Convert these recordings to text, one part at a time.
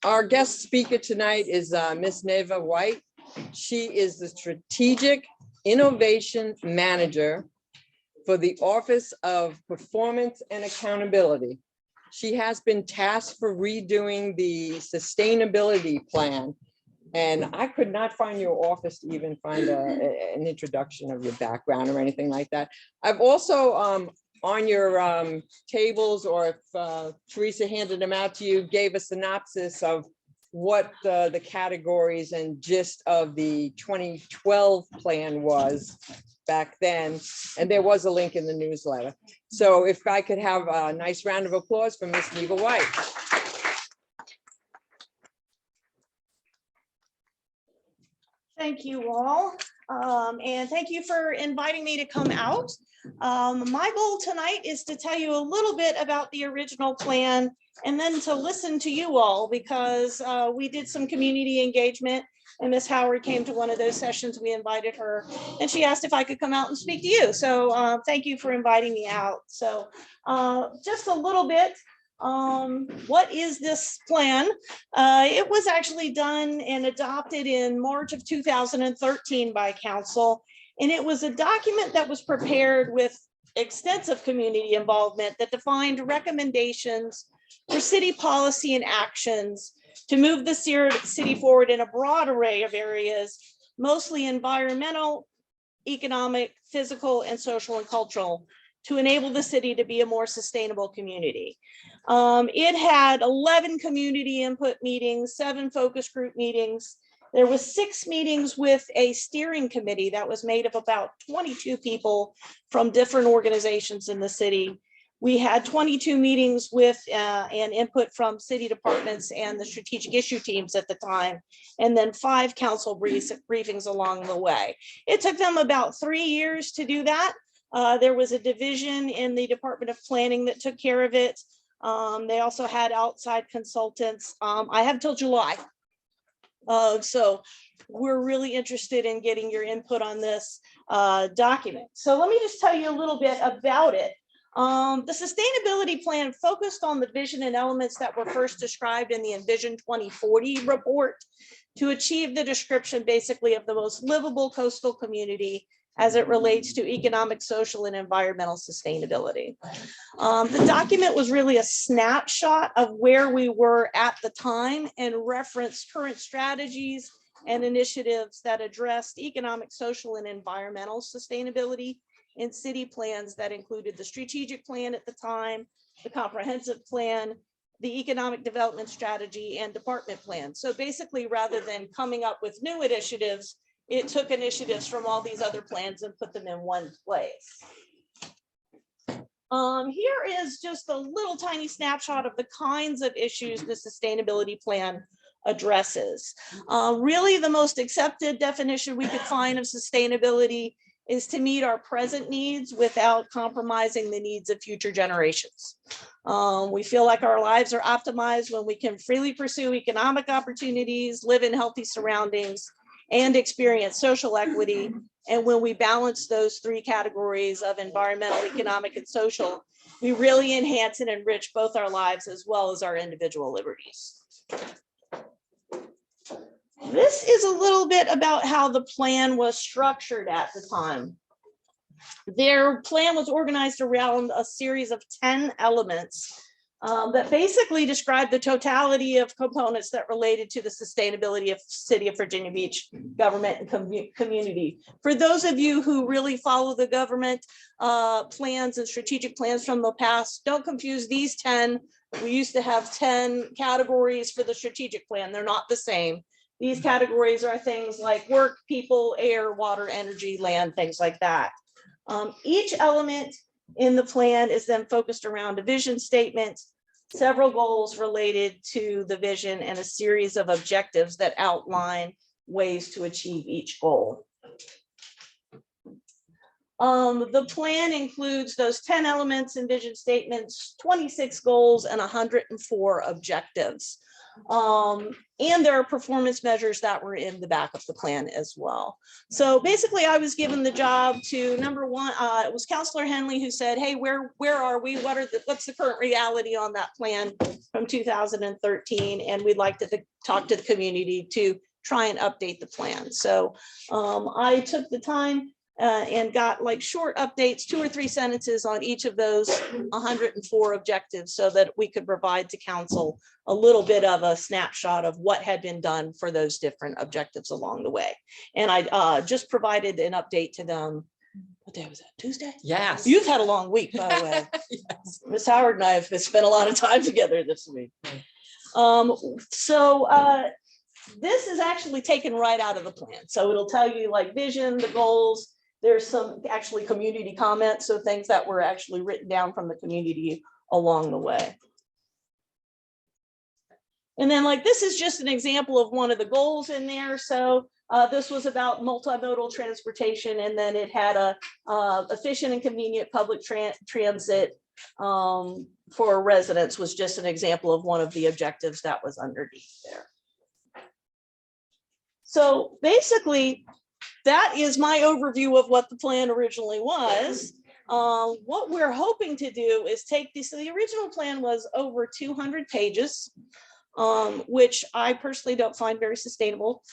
Our guest speaker tonight is Miss Neva White. She is the Strategic Innovation Manager for the Office of Performance and Accountability. She has been tasked for redoing the sustainability plan. And I could not find your office to even find an introduction of your background or anything like that. I've also, on your tables, or if Teresa handed them out to you, gave a synopsis of what the categories and gist of the 2012 plan was back then. And there was a link in the newsletter. So if I could have a nice round of applause for Miss Neva White. Thank you all, and thank you for inviting me to come out. My goal tonight is to tell you a little bit about the original plan and then to listen to you all, because we did some community engagement and Miss Howard came to one of those sessions. We invited her and she asked if I could come out and speak to you. So thank you for inviting me out. So just a little bit. What is this plan? It was actually done and adopted in March of 2013 by council, and it was a document that was prepared with extensive community involvement that defined recommendations for city policy and actions to move the city forward in a broad array of areas, mostly environmental, economic, physical, and social and cultural, to enable the city to be a more sustainable community. It had 11 community input meetings, 7 focus group meetings. There was 6 meetings with a steering committee that was made of about 22 people from different organizations in the city. We had 22 meetings with and input from city departments and the strategic issue teams at the time, and then 5 council briefings along the way. It took them about 3 years to do that. There was a division in the Department of Planning that took care of it. They also had outside consultants. I have till July. So we're really interested in getting your input on this document. So let me just tell you a little bit about it. The sustainability plan focused on the vision and elements that were first described in the Envision 2040 report to achieve the description basically of the most livable coastal community as it relates to economic, social, and environmental sustainability. The document was really a snapshot of where we were at the time and referenced current strategies and initiatives that addressed economic, social, and environmental sustainability in city plans that included the strategic plan at the time, the comprehensive plan, the economic development strategy, and department plan. So basically, rather than coming up with new initiatives, it took initiatives from all these other plans and put them in one place. Here is just a little tiny snapshot of the kinds of issues the sustainability plan addresses. Really, the most accepted definition we could find of sustainability is to meet our present needs without compromising the needs of future generations. We feel like our lives are optimized when we can freely pursue economic opportunities, live in healthy surroundings, and experience social equity. And when we balance those 3 categories of environmental, economic, and social, we really enhance and enrich both our lives as well as our individual liberties. This is a little bit about how the plan was structured at the time. Their plan was organized around a series of 10 elements that basically describe the totality of components that related to the sustainability of City of Virginia Beach government and community. For those of you who really follow the government plans and strategic plans from the past, don't confuse these 10. We used to have 10 categories for the strategic plan. They're not the same. These categories are things like work, people, air, water, energy, land, things like that. Each element in the plan is then focused around a vision statement, several goals related to the vision, and a series of objectives that outline ways to achieve each goal. The plan includes those 10 elements and vision statements, 26 goals, and 104 objectives. And there are performance measures that were in the back of the plan as well. So basically I was given the job to, number one, it was Counselor Henley who said, hey, where are we? What's the current reality on that plan from 2013? And we'd like to talk to the community to try and update the plan. So I took the time and got like short updates, 2 or 3 sentences on each of those 104 objectives so that we could provide to council a little bit of a snapshot of what had been done for those different objectives along the way. And I just provided an update to them. What day was that? Tuesday? Yes. You've had a long week, by the way. Yes. Ms. Howard and I have spent a lot of time together this week. This is actually taken right out of the plan. So it'll tell you like vision, the goals. There's some actually community comments, so things that were actually written down from the community along the way. And then like, this is just an example of one of the goals in there. So this was about multimodal transportation, and then it had a efficient and convenient public transit for residents was just an example of one of the objectives that was underneath there. So basically, that is my overview of what the plan originally was. What we're hoping to do is take this, so the original plan was over 200 pages, which I personally don't find very sustainable.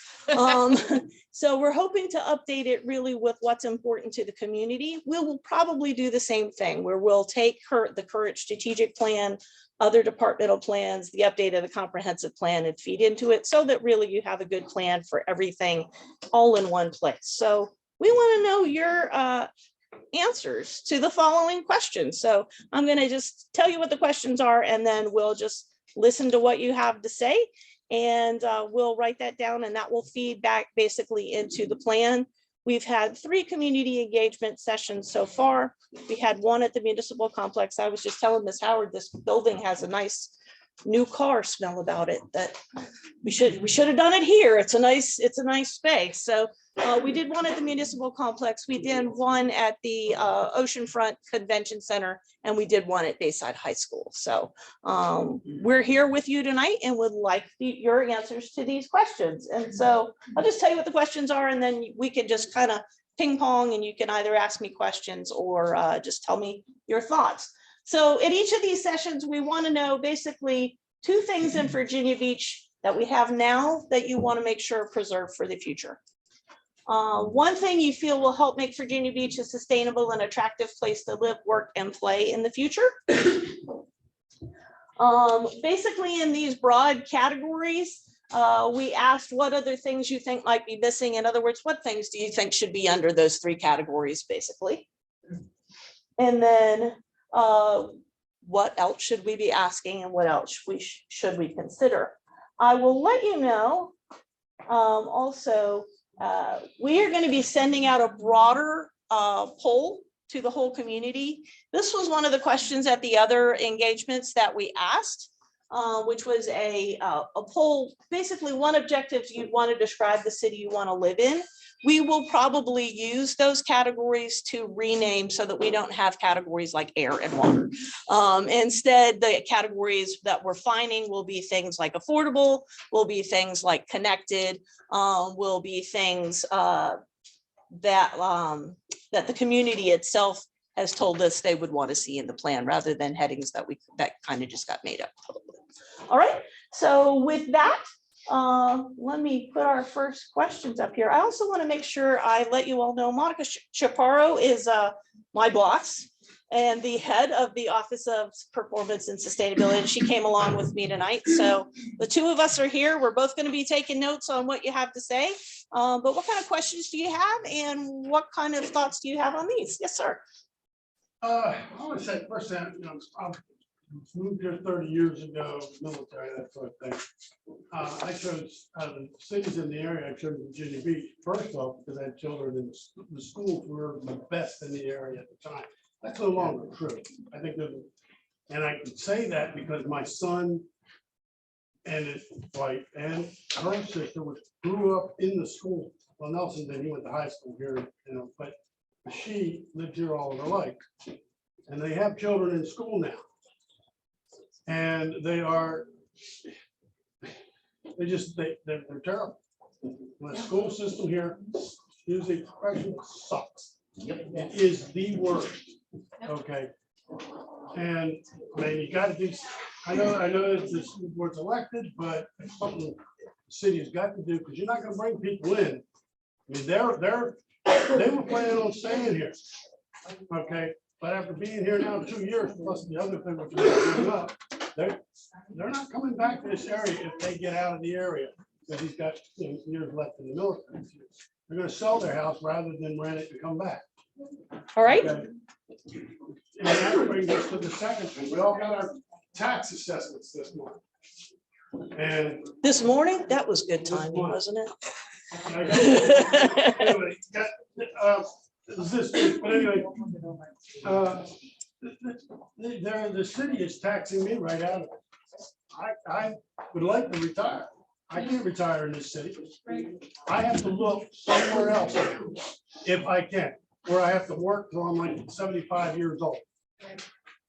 So we're hoping to update it really with what's important to the community. We will probably do the same thing where we'll take the current strategic plan, other departmental plans, the update of the comprehensive plan, and feed into it so that really you have a good plan for everything all in one place. So we want to know your answers to the following questions. So I'm going to just tell you what the questions are, and then we'll just listen to what you have to say, and we'll write that down, and that will feed back basically into the plan. We've had 3 community engagement sessions so far. We had one at the municipal complex. I was just telling Ms. Howard, this building has a nice new car smell about it that we should have done it here. It's a nice space. So we did one at the municipal complex. We did one at the Oceanfront Convention Center, and we did one at Bayside High School. So we're here with you tonight and would like your answers to these questions. And so I'll just tell you what the questions are, and then we can just kind of ping pong, and you can either ask me questions or just tell me your thoughts. So in each of these sessions, we want to know basically 2 things in Virginia Beach that we have now that you want to make sure are preserved for the future. One thing you feel will help make Virginia Beach a sustainable and attractive place to live, work, and play in the future. Basically in these broad categories, we asked what other things you think might be missing. In other words, what things do you think should be under those 3 categories, basically? And then what else should we be asking, and what else should we consider? I will let you know also, we are going to be sending out a broader poll to the whole community. This was one of the questions at the other engagements that we asked, which was a poll. Basically, one objective, you'd want to describe the city you want to live in. We will probably use those categories to rename so that we don't have categories like air and water. Instead, the categories that we're finding will be things like affordable, will be things like connected, will be things that the community itself has told us they would want to see in the plan, rather than headings that kind of just got made up. All right, so with that, let me put our first questions up here. I also want to make sure I let you all know Monica Chaparro is my boss and the head of the Office of Performance and Sustainability. And she came along with me tonight. So the 2 of us are here. We're both going to be taking notes on what you have to say. But what kind of questions do you have, and what kind of thoughts do you have on these? Yes, sir. I want to say first thing, I moved here 30 years ago, military, that sort of thing. I chose out of the cities in the area, I chose Virginia Beach first off because I had children in the schools were the best in the area at the time. That's no longer true. I think and I can say that because my son and his wife and her sister grew up in the school. Well, Nelson did, he went to high school here, but she lived here all of her life. And they have children in school now. And they are, they're terrible. The school system here, excuse the expression, sucks. It is the worst, okay? And I mean, you gotta do, I know that this board's elected, but it's something the city has got to do, because you're not gonna bring people in. I mean, they were planning on staying here, okay? But after being here now 2 years, plus the other thing which is coming up, they're not coming back to this area if they get out of the area, because he's got years left in the military. They're gonna sell their house rather than rent it and come back. All right. Okay? And that brings us to the second thing. We all got our tax assessments this month. And This morning, that was good timing, wasn't it? anyway, but anyway, the city is taxing me right out of it. I would like to retire. I can't retire in this city. I have to look somewhere else if I can, where I have to work till I'm like 75 years old.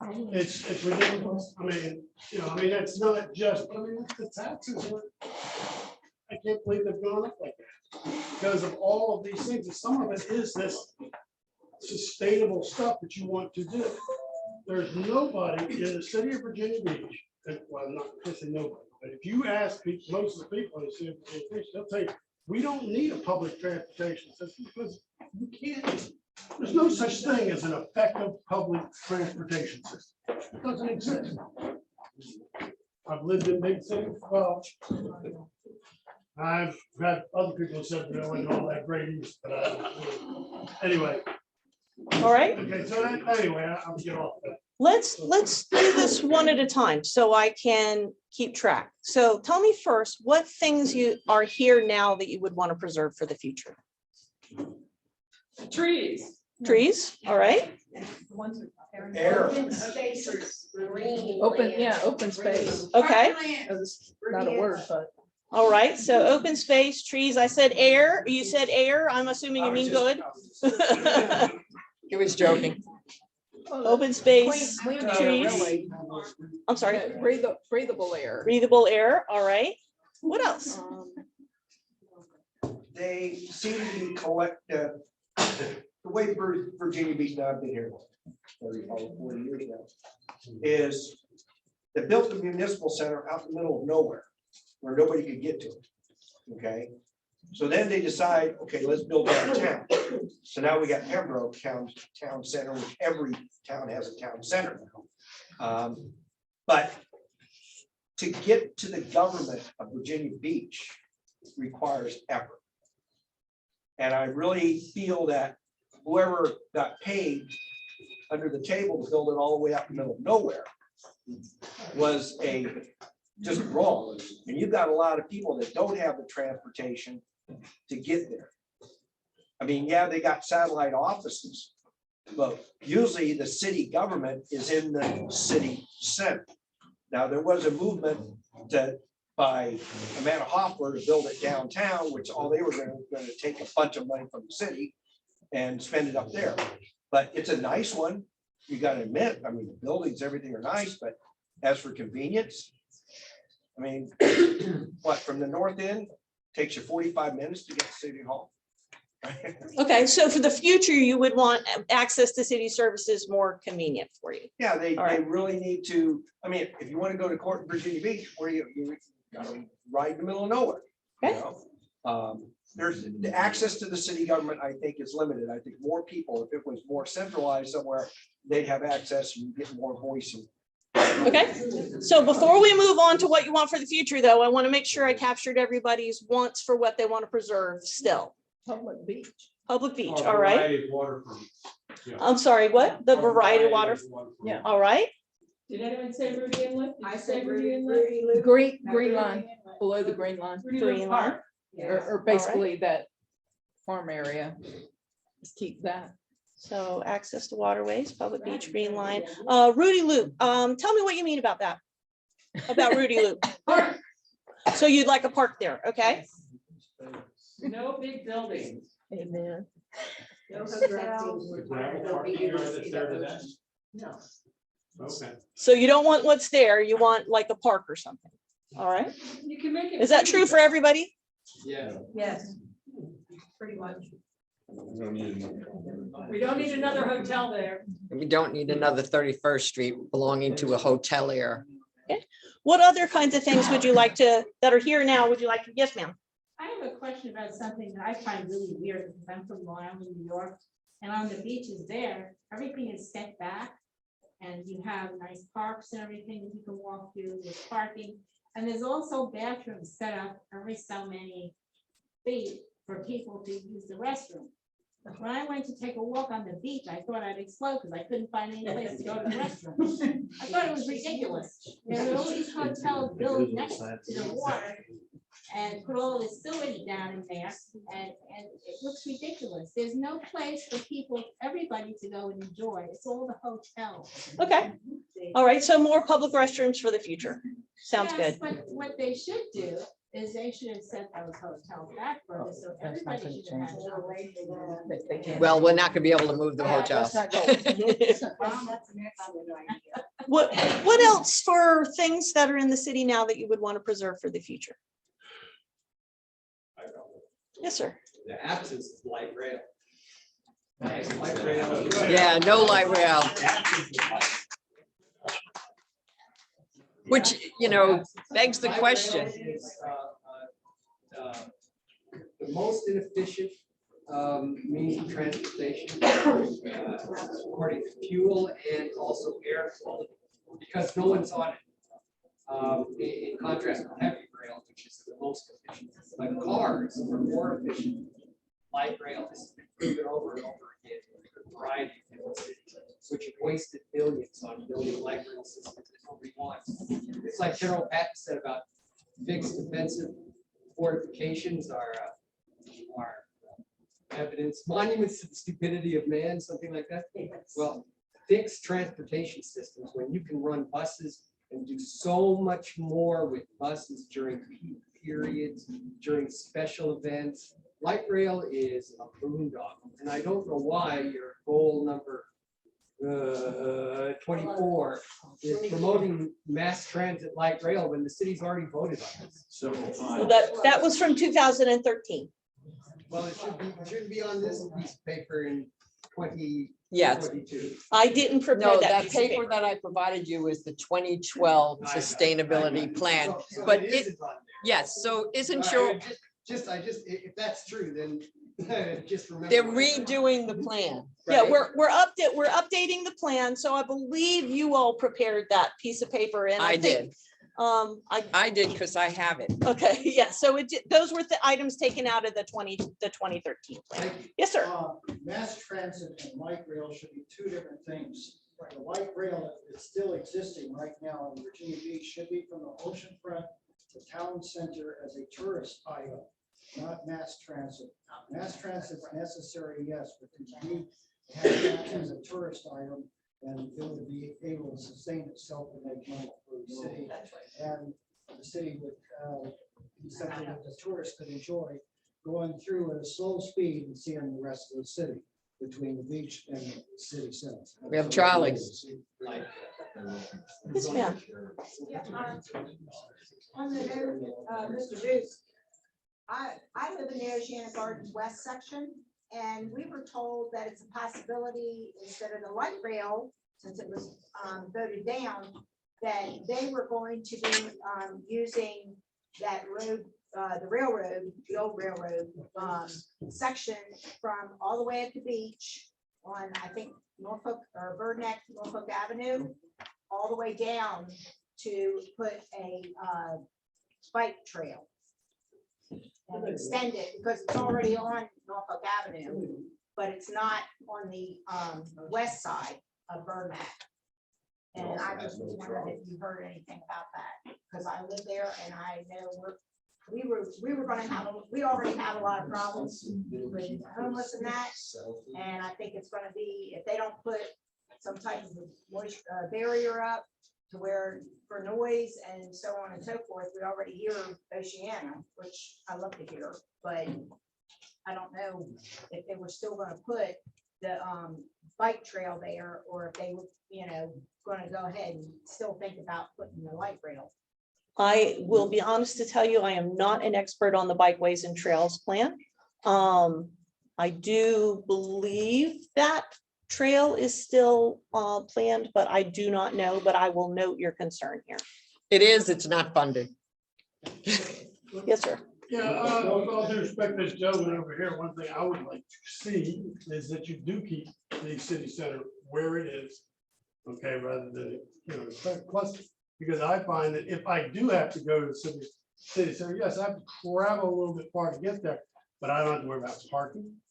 It's ridiculous. I mean, that's not just, the taxes are, I can't believe they've gone up like that because of all of these things. And some of it is this sustainable stuff that you want to do. There's nobody in the city of Virginia Beach, well, I'm not kissing nobody, but if you ask most of the people in the city of Virginia Beach, they'll tell you, we don't need a public transportation system because you can't. There's no such thing as an effective public transportation system. It doesn't exist. I've lived in big cities. Well, I've had other people said that I wasn't all that great, but anyway. All right. Okay, so anyway, I'll get off that. Let's do this one at a time so I can keep track. So tell me first, what things you are here now that you would want to preserve for the future? Trees. Trees, all right. Air. Open space. Okay, That's not a word, but. all right. So open space, trees. I said air. You said air. I'm assuming you mean good. He was joking. Open space, Clean air, trees. really. I'm sorry, Breathable air. breathable air. All right. What else? They seem to collect, the way Virginia Beach, now I've been here 30, 40 years now, is they built the municipal center out in the middle of nowhere where nobody could get to it. Okay, so then they decide, okay, let's build downtown. So now we got Pembroke town center, which every town has a town center now. But to get to the government of Virginia Beach requires effort. And I really feel that whoever got paid under the table to build it all the way up in the middle of nowhere was just wrong. And you've got a lot of people that don't have the transportation to get there. I mean, yeah, they got satellite offices, but usually the city government is in the city center. Now, there was a movement by Amanda Hoffler to build it downtown, which all they were going to take a bunch of money from the city and spend it up there. But it's a nice one. You got to admit, I mean, the buildings, everything are nice, but as for convenience, I mean, what, from the north end takes you 45 minutes to get to City Hall. Okay, so for the future, you would want access to city services more convenient for you. Yeah, they right. really need to. I mean, if you want to go to court in Virginia Beach, where you gotta right in the middle of nowhere. Okay. You know? There's the access to the city government, I think, is limited. I think more people, if it was more centralized somewhere, they'd have access and get more voice. Okay, so before we move on to what you want for the future, though, I want to make sure I captured everybody's wants for what they want to preserve still. Public beach. Public beach, all right. I'm sorry, what? The variety of water. Yeah. All right. Did anyone say Rudy Inlet? Did you say Rudy Rudy Inlet? Green line, below the green line, Rudy Green Inlet line. Park. or basically that farm area. Just keep that. So access to waterways, public beach, green line. Rudy Loop, tell me what you mean about that. About Rudy Loop. So you'd like a park there, okay? No big buildings. Amen. No Okay. So you don't want what's there, you want like a park or something. All right. You can make it. Is that free. true for everybody? Yeah. Yes. Pretty much. We don't need another hotel there. We don't need another 31st Street belonging to a hotelier. What other kinds of things would you like to, that are here now, would you like to, yes, ma'am? I have a question about something that I find really weird because I'm from Long Island, New York, and on the beaches there, everything is set back. And you have nice parks and everything that you can walk through, there's parking, and there's also bathrooms set up every so many feet for people to use the restroom. But when I went to take a walk on the beach, I thought I'd explode because I couldn't find any place to go to the restroom. I thought it was ridiculous. There are all these hotels built next to the water and put all this sewage down in there, and it looks ridiculous. There's no place for people, everybody to go and enjoy. It's all the hotels. Okay. All right, so more public restrooms for the future. Sounds Yes, good. but what they should do is they should have set those hotels back further, so That's not everybody gonna should have change. had a way to. They can't. Well, we're not gonna be able to move the Yeah, hotels. That's not going. What else for things that are in the city now that you would want to preserve for the future? Yes, sir. The absence of light rail. Light rail. Yeah, no light rail. Which, you know, begs the Light rail question. is, the most inefficient means of transportation, according to fuel and also air quality, because no one's on it. In contrast with heavy rail, which is the most efficient, but cars are more efficient. Light rail has been proven over and over again in a variety of different cities, which have wasted billions on building light rail systems that nobody wants. It's like General Patton said about fixed defensive fortifications are evidence, monuments to the stupidity of man, something like that. Well, fixed transportation systems, when you can run buses and do so much more with buses during peak periods, during special events. Light rail is a boondoggle, and I don't know why your goal number 24 is promoting mass transit light rail when the city's already voted on this. So that was from 2013. Well, it shouldn't be on this piece of paper in 2022. Yes. I didn't prepare No, that that piece of paper paper. that I provided you is the 2012 sustainability plan. But it, isn't on there. yes, so isn't All your, right, if that's true, then just remember. they're redoing the plan. Yeah, right? we're updating the plan. So I believe you all prepared that piece of paper and I I think, did. I I did because I have it. okay, yeah, so those were the items taken out of the 2013 plan. Yes, sir. Mass transit and light rail should be two different things. The light rail is still existing right now in Virginia Beach should be from the oceanfront to town center as a tourist item, not mass transit. Mass transit is necessary, yes, but we have that as a tourist item, and it would be able to sustain itself and make money for the city. And the city would be something that the tourists could enjoy going through at a slow speed and seeing the rest of the city between the beach and the city center. We have Charlie. Yes, ma'am. On the note, Mr. Booth, I live in the Oceana Gardens West section, and we were told that it's a possibility, instead of the light rail, since it was voted down, that they were going to be using that road, the railroad, the old railroad section from all the way at the beach on, I think, Norfolk or Bird Neck, Norfolk Avenue, all the way down to put a bike trail and extend it, because it's already on Norfolk Avenue, but it's not on the west side of Bird Neck. And I just was wondering if you heard anything about that, because I live there and I know we were gonna have, we already have a lot of problems with homeless and that. And I think it's gonna be, if they don't put some type of moisture barrier up to where for noise and so on and so forth, we already hear Oceana, which I love to hear, but I don't know if they were still gonna put the bike trail there, or if they were, gonna go ahead and still think about putting the light rail. I will be honest to tell you, I am not an expert on the bikeways and trails plan. I do believe that trail is still planned, but I do not know, but I will note your concern here. It is, it's not funded. Yes, sir. Yeah, with all due respect, to this gentleman over here, one thing I would like to see is that you do keep the city center where it is. Okay, rather than, plus, because I find that if I do have to go to the city center, yes, I have to travel a little bit far to get there, but I don't have to worry about parking.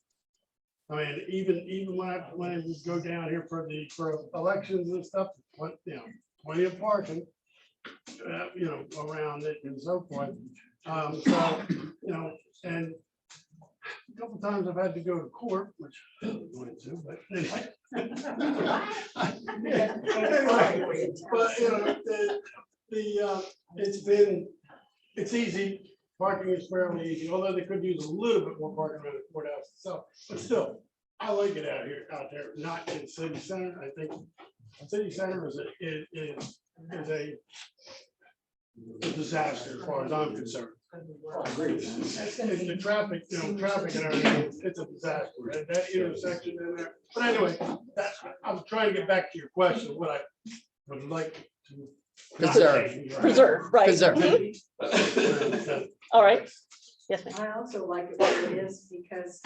I mean, even when I go down here for elections and stuff, plenty of parking, around it and so forth. So, and a couple times I've had to go to court, which I don't want to, but anyway. Anyway, but it's easy. Parking is fairly easy, although they could use a little bit more parking around the courthouse itself. But still, I like it out there, not in city center. I think city center is a disaster as far as I'm concerned. The traffic, traffic and everything, it's a disaster. That intersection in there. But anyway, I'm trying to get back to your question. What I would like to Preserve, right. Preserve. Mhm. All right. Yes, ma'am. I also like it where it is because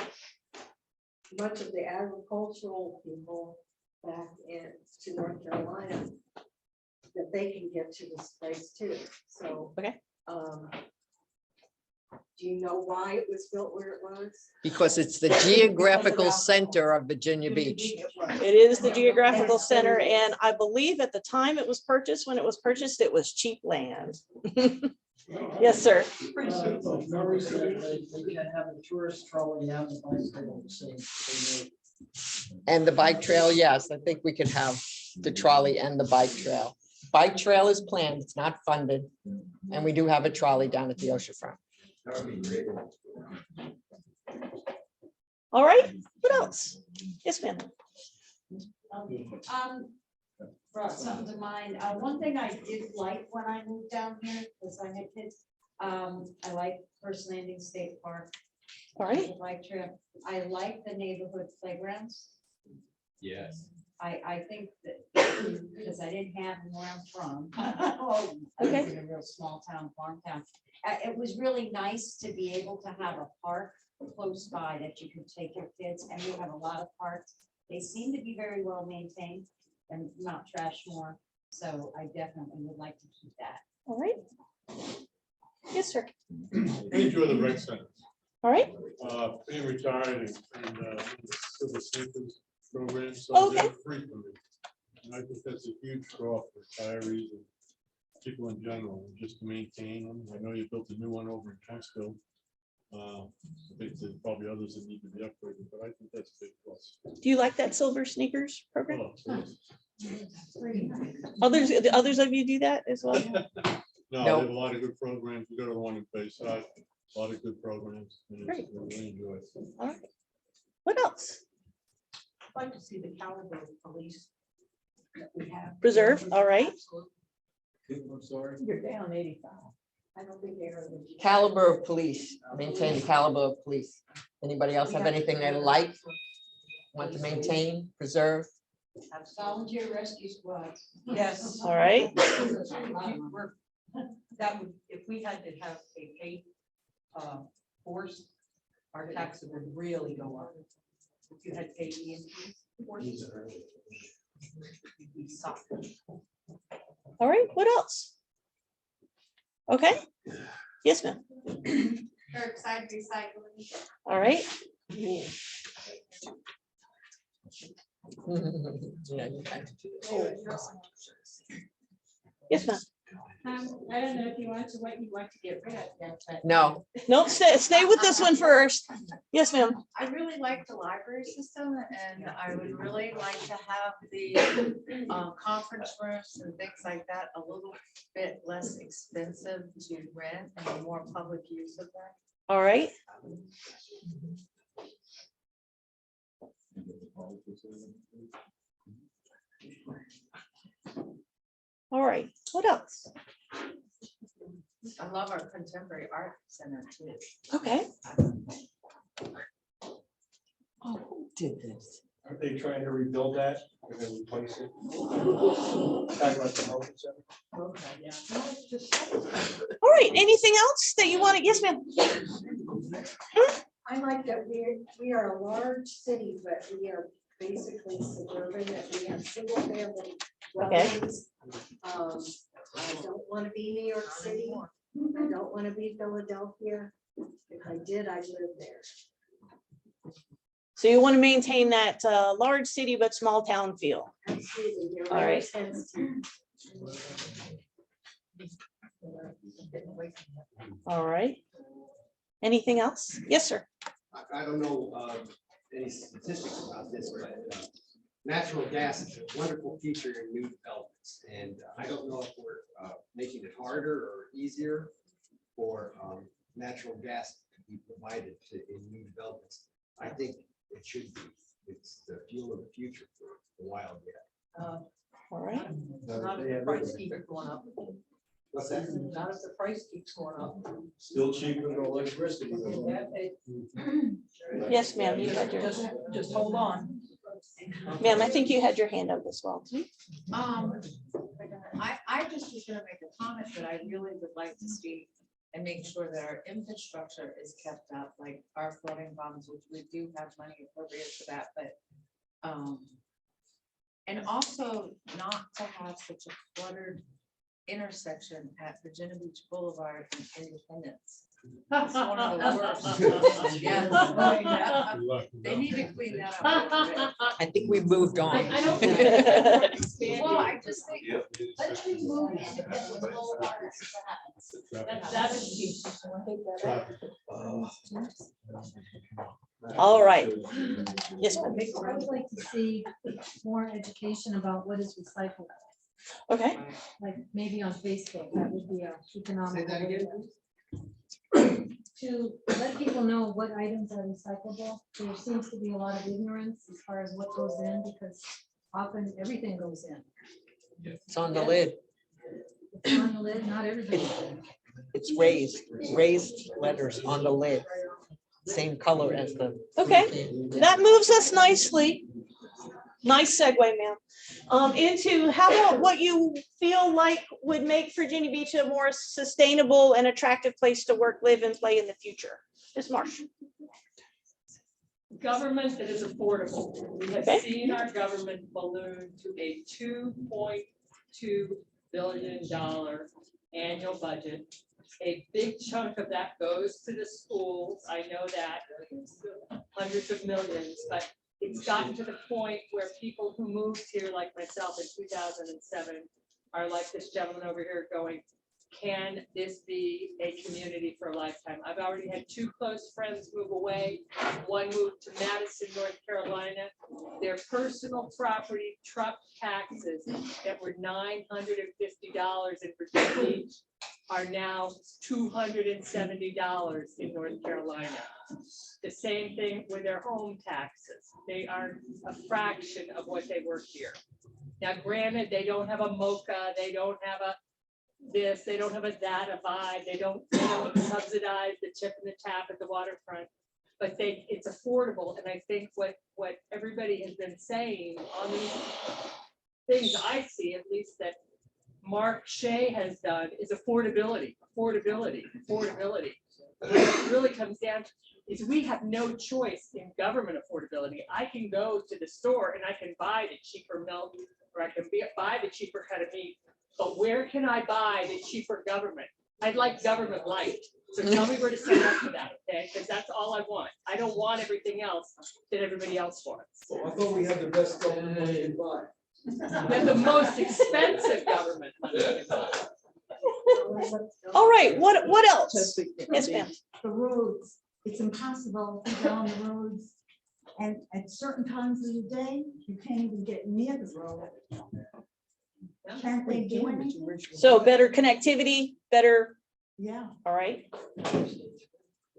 much of the agricultural people back to North Carolina, that they can get to this place too. So. Okay. Do you know why it was built where it was? Because it's the geographical center of Virginia Beach. It is the geographical center, and I believe at the time it was purchased, when it was purchased, it was cheap land. Yes, sir. Murray said they can have a tourist trolley and the bicycle at the same. And the bike trail, yes, I think we could have the trolley and the bike trail. Bike trail is planned, it's not funded. And we do have a trolley down at the oceanfront. All right, what else? Yes, ma'am. Brought something to mind. One thing I did like when I moved down here, because I had kids, I like First Landing State Park. All right. Bike trail. I like the neighborhood playgrounds. Yes. I think that, because I didn't have them where I'm from. I live in a real small town, farm town. It was really nice to be able to have a park close by that you could take your kids, and we have a lot of parks. They seem to be very well maintained and not trash more. So I definitely would like to keep that. All right. Yes, sir. I enjoy the rec center. All right. Being retired and silver sneakers program, so Okay. they're free for me. And I think that's a huge draw for retirees and people in general, just to maintain them. I know you built a new one over in Tunstall. I think there's probably others that need to be upgraded, but I think that's a big plus. Do you like that silver sneakers program? Oh, Others of you do that as well? No, they have a lot of good programs. We go to the one in Bayside, a lot of good programs. And Great. I really enjoy it. All right. What else? I'd like to see the caliber of police that we have. Preserve, all right. I'm sorry. You're down 85. I don't think they're. Caliber of police, maintain the caliber of police. Anybody else have anything they like, want to maintain, preserve? Volunteer rescue squads. Yes. All right. That would, if we had to have a paid force, our taxes would really go up. If you had paid force. you'd be soft. All right. What else? Okay. Yes, ma'am. Curbside recycling. All right. Yes, ma'am. I don't know if you want to, what you want to get rid of yet, but. No, Nope, stay with this one first. Yes, ma'am. I really like the library system, and I would really like to have the conference rooms and things like that a little bit less expensive to rent and more public use of that. All right. All right. What else? I love our contemporary art center too. Okay. Oh, who did this? Are they trying to rebuild that or then replace it? Talking about the motion center? Okay, yeah. All right, anything else that you want to, yes, ma'am? I like that we are a large city, but we are basically suburban, that we have single family dwellings. I don't want to be New York City. I don't want to be Philadelphia. If I did, I'd live there. So you want to maintain that large city but small town feel. Absolutely. There All right. tends to- All right. Anything else? Yes, sir. I don't know any statistics about this, but natural gas is a wonderful feature in new developments. And I don't know if we're making it harder or easier for natural gas to be provided in new developments. I think it should be. It's the fuel of the future for a while yet. All right. Not if the price keeps going up. What's that? Not if the price keeps going up. Still cheaper than electricity. Yes, ma'am. You had your, Just hold on. ma'am, I think you had your hand up as well. I just was gonna make a comment that I really would like to see and make sure that our infrastructure is kept up, like our flooding bonds, which we do have money appropriate for that, but and also not to have such a cluttered intersection at Virginia Beach Boulevard and Independence. It's one of the worst. Yeah, they need to clean that up. I think we moved on. I don't think Well, I just think, let's remove Independence Boulevard. That is cheap. All right. Yes, ma'am. I would like to see more education about what is recyclable, Okay. like maybe on Facebook, that would be a economic. Say that again. To let people know what items are recyclable. There seems to be a lot of ignorance as far as what goes in, because often everything goes in. It's on the lid. It's on the lid, not everything. It's raised letters on the lid. Same color as the. Okay, that moves us nicely. Nice segue, ma'am. Into how about what you feel like would make Virginia Beach a more sustainable and attractive place to work, live, and play in the future? Ms. Marsh. Government that is affordable. We have Okay. seen our government balloon to a $2.2 billion annual budget. A big chunk of that goes to the schools. I know that, hundreds of millions, but it's gotten to the point where people who moved here, like myself in 2007, are like this gentleman over here going, can this be a community for a lifetime? I've already had 2 close friends move away. One moved to Madison, North Carolina. Their personal property truck taxes that were $950 in Virginia Beach are now $270 in North Carolina. The same thing with their home taxes. They are a fraction of what they were here. Now, granted, they don't have a mocha, they don't have a this, they don't have a that, a vibe, they don't subsidize the tip and the tap at the waterfront, but it's affordable. And I think what everybody has been saying on these things I see, at least that Mark Shea has done, is affordability. What it really comes down to is we have no choice in government affordability. I can go to the store and I can buy the cheaper milk, or I can buy the cheaper cut of meat, but where can I buy the cheaper government? I'd like government light. So tell me where to sign up for that, okay? Because that's all I want. I don't want everything else that everybody else wants. Well, I thought we had the best government money to buy. We have the most expensive government money to buy. All right, what else? Yes, ma'am. The roads, it's impossible to go on the roads. And at certain times of the day, you can't even get near the road. Can't they do anything? So better connectivity, better, Yeah. all right. I'm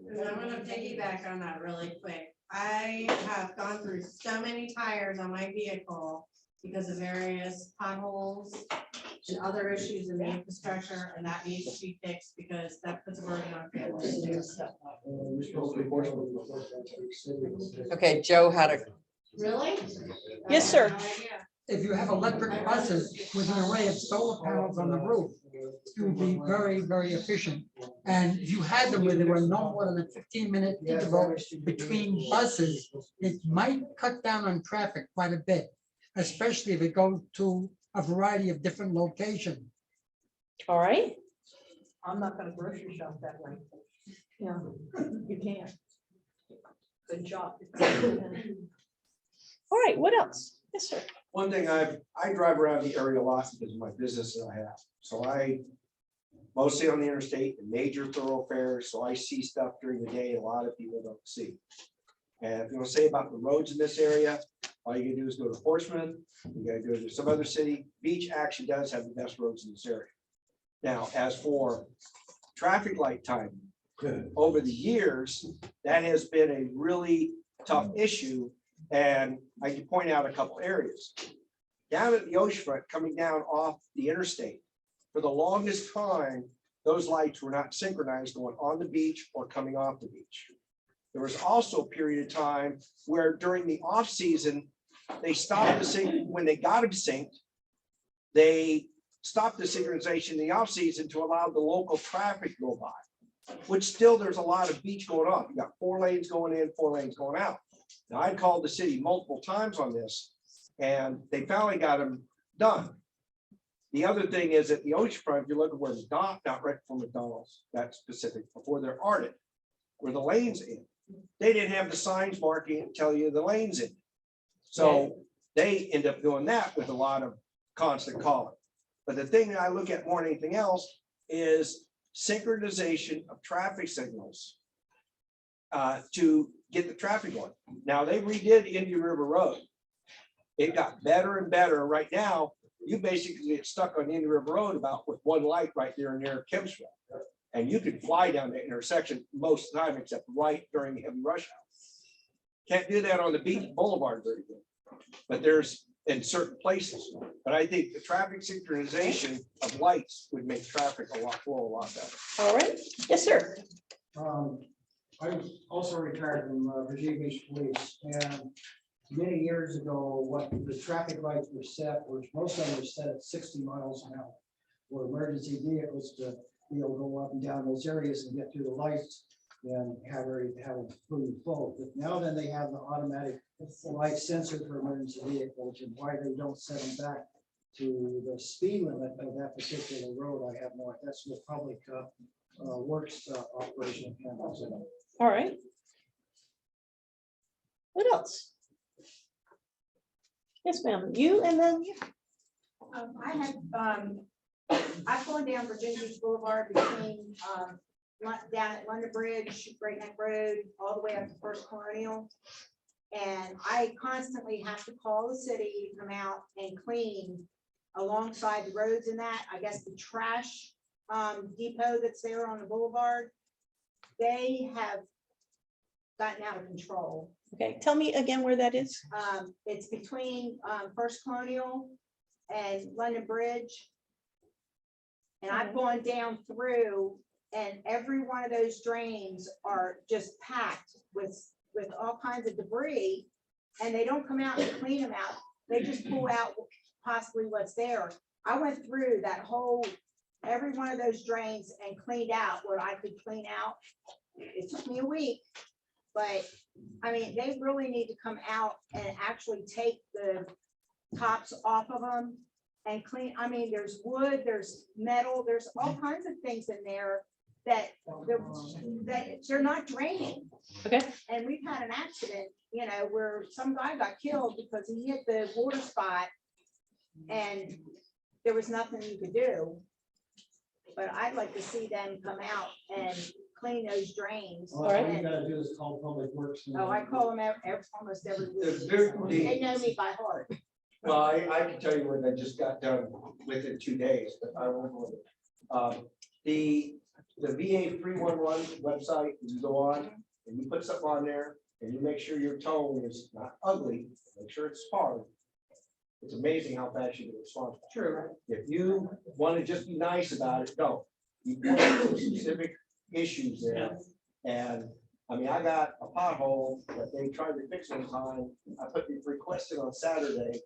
gonna piggyback on that really quick. I have gone through so many tires on my vehicle because of various potholes and other issues in the infrastructure, and that needs to be fixed because that puts a burden on families too. Okay, Joe had a, Really? Yes, sir. No idea. If you have electric buses with an array of solar panels on the roof, it would be very, very efficient. And if you had them where there were no more than a 15-minute interval between buses, it might cut down on traffic quite a bit, especially if it goes to a variety of different locations. All right. I'm not gonna grocery shop that way. Yeah, you can. Good job. All right, what else? Yes, sir. One thing I drive around the area a lot because of my business that I have. So I mostly on the interstate and major thoroughfares. So I see stuff during the day a lot of people don't see. And if you want to say about the roads in this area, all you can do is go to Portsmouth. You gotta go to some other city. Beach actually does have the best roads in this area. Now, as for traffic light timing, over the years, that has been a really tough issue. And I can point out a couple areas. Down at the oceanfront, coming down off the interstate, for the longest time, those lights were not synchronized going on the beach or coming off the beach. There was also a period of time where during the off season, they stopped the sync when they got them synced. They stopped the synchronization in the off season to allow the local traffic to go by, which still there's a lot of beach going on. You got 4 lanes going in, 4 lanes going out. Now, I called the city multiple times on this, and they finally got them done. The other thing is at the oceanfront, if you look at where the dock, not right before McDonald's, that's specific, before they're arted, where the lanes in, they didn't have the signs marking and tell you the lanes in. So they end up doing that with a lot of constant calling. But the thing that I look at more than anything else is synchronization of traffic signals to get the traffic going. Now they redid Indian River Road. It got better and better. Right now, you basically get stuck on Indian River Road about with one light right there near Kempsville. And you can fly down the intersection most of the time, except right during the heavy rush hour. Can't do that on the beach Boulevard very good, but there's in certain places. But I think the traffic synchronization of lights would make traffic flow a lot better. All right. Yes, sir. I was also retired from Virginia Beach Police, and many years ago, what the traffic lights were set, which most of them were set at 60 miles an hour, for emergency vehicles to be able to go up and down those areas and get through the lights and have a smooth flow. But now then they have the automatic light sensor for emergency vehicles, and why they don't set them back to the speed limit of that particular road, I have no idea. That's what public works operation handles it. All right. What else? Yes, ma'am. You and then you. I had, I've gone down Virginia Beach Boulevard between, down at London Bridge, Great Neck Road, all the way up to First Colonial. And I constantly have to call the city to come out and clean alongside the roads and that. I guess the trash depot that's there on the boulevard, they have gotten out of control. Okay, tell me again where that is. It's between First Colonial and London Bridge. And I've gone down through, and every one of those drains are just packed with all kinds of debris, and they don't come out and clean them out. They just pull out possibly what's there. I went through that whole, every one of those drains and cleaned out what I could clean out. It took me a week, but I mean, they really need to come out and actually take the tops off of them and clean. I mean, there's wood, there's metal, there's all kinds of things in there that they're not draining. Okay. And we've had an accident, you know, where some guy got killed because he hit the water spot and there was nothing you could do. But I'd like to see them come out and clean those drains. All right, you gotta do is call Public Works. Oh, I call them almost every week. They know me by heart. Well, I can tell you when I just got done within 2 days, but I won't go with it. The VA 311 website, you go on and you put something on there and you make sure your tone is not ugly, make sure it's hard. It's amazing how fast you can respond. True. If you want to just be nice about it, don't. You point out some specific issues there. And I mean, I got a pothole that they tried to fix one time. I put the request in on Saturday.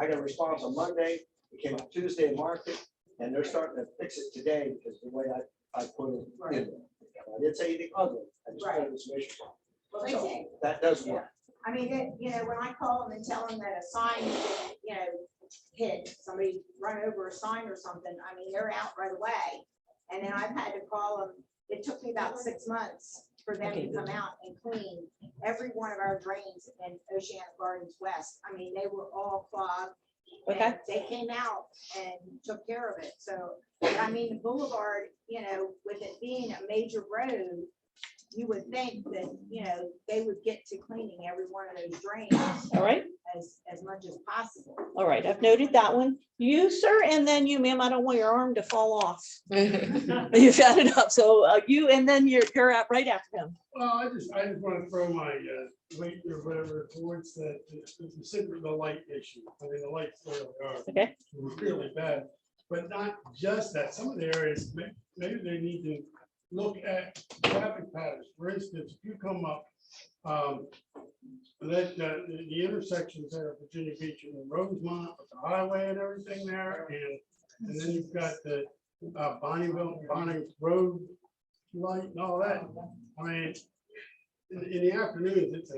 I got a response on Monday. It came up Tuesday and marked it, and they're starting to fix it today because the way I put it in there. I didn't say anything ugly. I just put this issue. Well, they So did. that does work. I mean, when I call them and tell them that a sign, hit, somebody run over a sign or something, I mean, they're out right away. And then I've had to call them, it took me about 6 months for them to come out and clean every one of our drains in Oceanic Gardens West. I mean, they were all clogged. And they came out and took care of it. So, I mean, the Boulevard, with it being a major road, you would think that, they would get to cleaning every one of those drains. All right. As much as possible. All right, I've noted that one. You, sir, and then you, ma'am. I don't want your arm to fall off. You've got it up. So you, and then you're at right after him. Well, I just want to throw my weight or whatever towards the light issue. I mean, the lights really are really bad, but not just that. Some of the areas, maybe they need to look at traffic patterns. For instance, if you come up the intersections there at Virginia Beach and Rosemont with the highway and everything there, and then you've got the Bonnie Road light and all that. I mean, in the afternoons, it's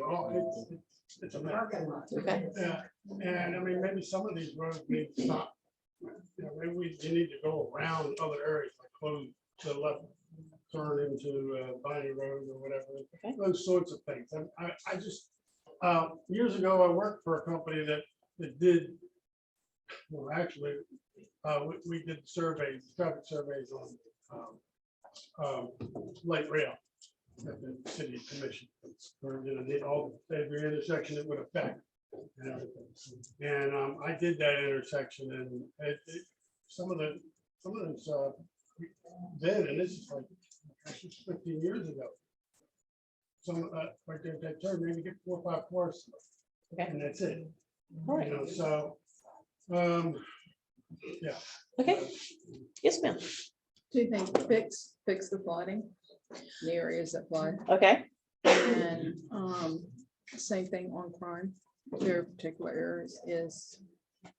a mess. Yeah, and I mean, maybe some of these roads need to stop. Maybe you need to go around other areas, like close the left turn into Bonnie Road or whatever. Those sorts of things. I just years ago, I worked for a company that did, well, actually, we did surveys, traffic surveys on light rail at the city commission. Every intersection it would affect and everything. And I did that intersection, and some of those then, and this is like 15 years ago. Some right there, that turn, maybe get 4 or 5 cars, and that's it. All right. So, yeah. Okay. Yes, ma'am. Do you think fix the flooding, the areas that flood? Okay. And same thing on crime. Their particular areas is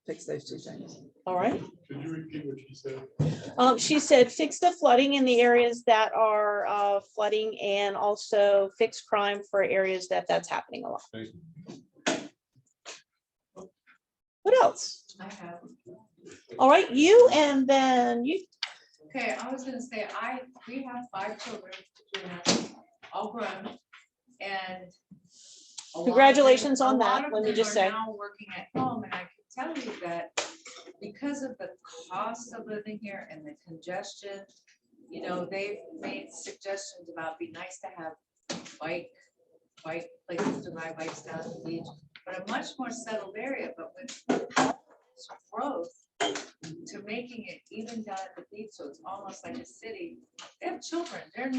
fix those 2 things. All right. Could you repeat what you said? She said fix the flooding in the areas that are flooding, and also fix crime for areas that's happening a lot. What else? I have. All right, you, and then you. Okay, I was gonna say, we have 5 children, all grown, and Congratulations on that, let me just say. now working at home, and I can tell you that because of the cost of living here and the congestion, they've made suggestions about be nice to have bike places to ride bikes down the beach, but a much more settled area. But with growth to making it even down at the beach, so it's almost like a city. They have children. They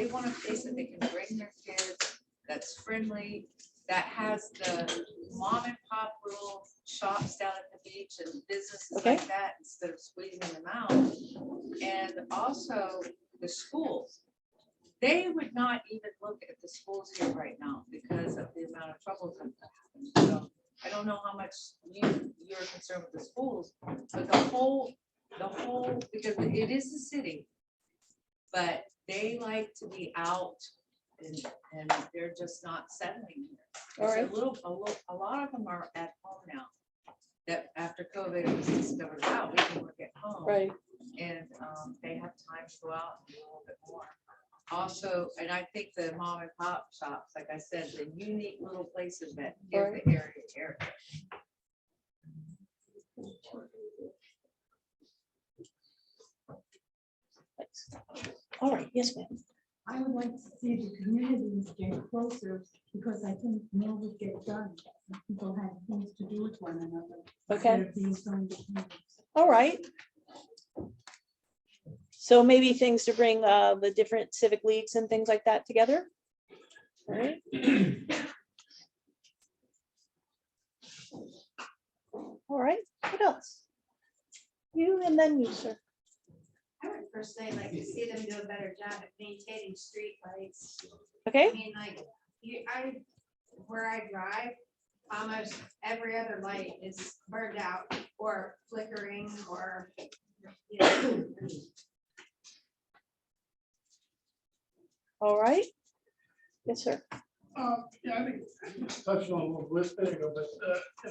want a place that they can bring their kids, that's friendly, that has the mom and pop little shops down at the beach and businesses like that instead of squeezing them out. And also the schools. They would not even look at the schools here right now because of the amount of trouble that happens. So I don't know how much you're concerned with the schools, but the whole, because it is a city, but they like to be out and they're just not settling here. All right. A lot of them are at home now. That after COVID, it was discovered, wow, we can work at home. Right. And they have time to go out and do a little bit more. Also, and I think the mom and pop shops, like I said, the unique little places that give the area. All right, yes, ma'am. I would like to see the communities get closer, because I think more would get done. People have things to do with one another. Okay. instead of being so independent. All right. So maybe things to bring the different civic leagues and things like that together. All right. All right, what else? You and then you, sir. I would personally like to see them do a better job at maintaining street lights. Okay. I mean, like, where I drive, almost every other light is burned out or flickering or, you know. All right. Yes, sir. Yeah, I think I just touched on a little bit there, but,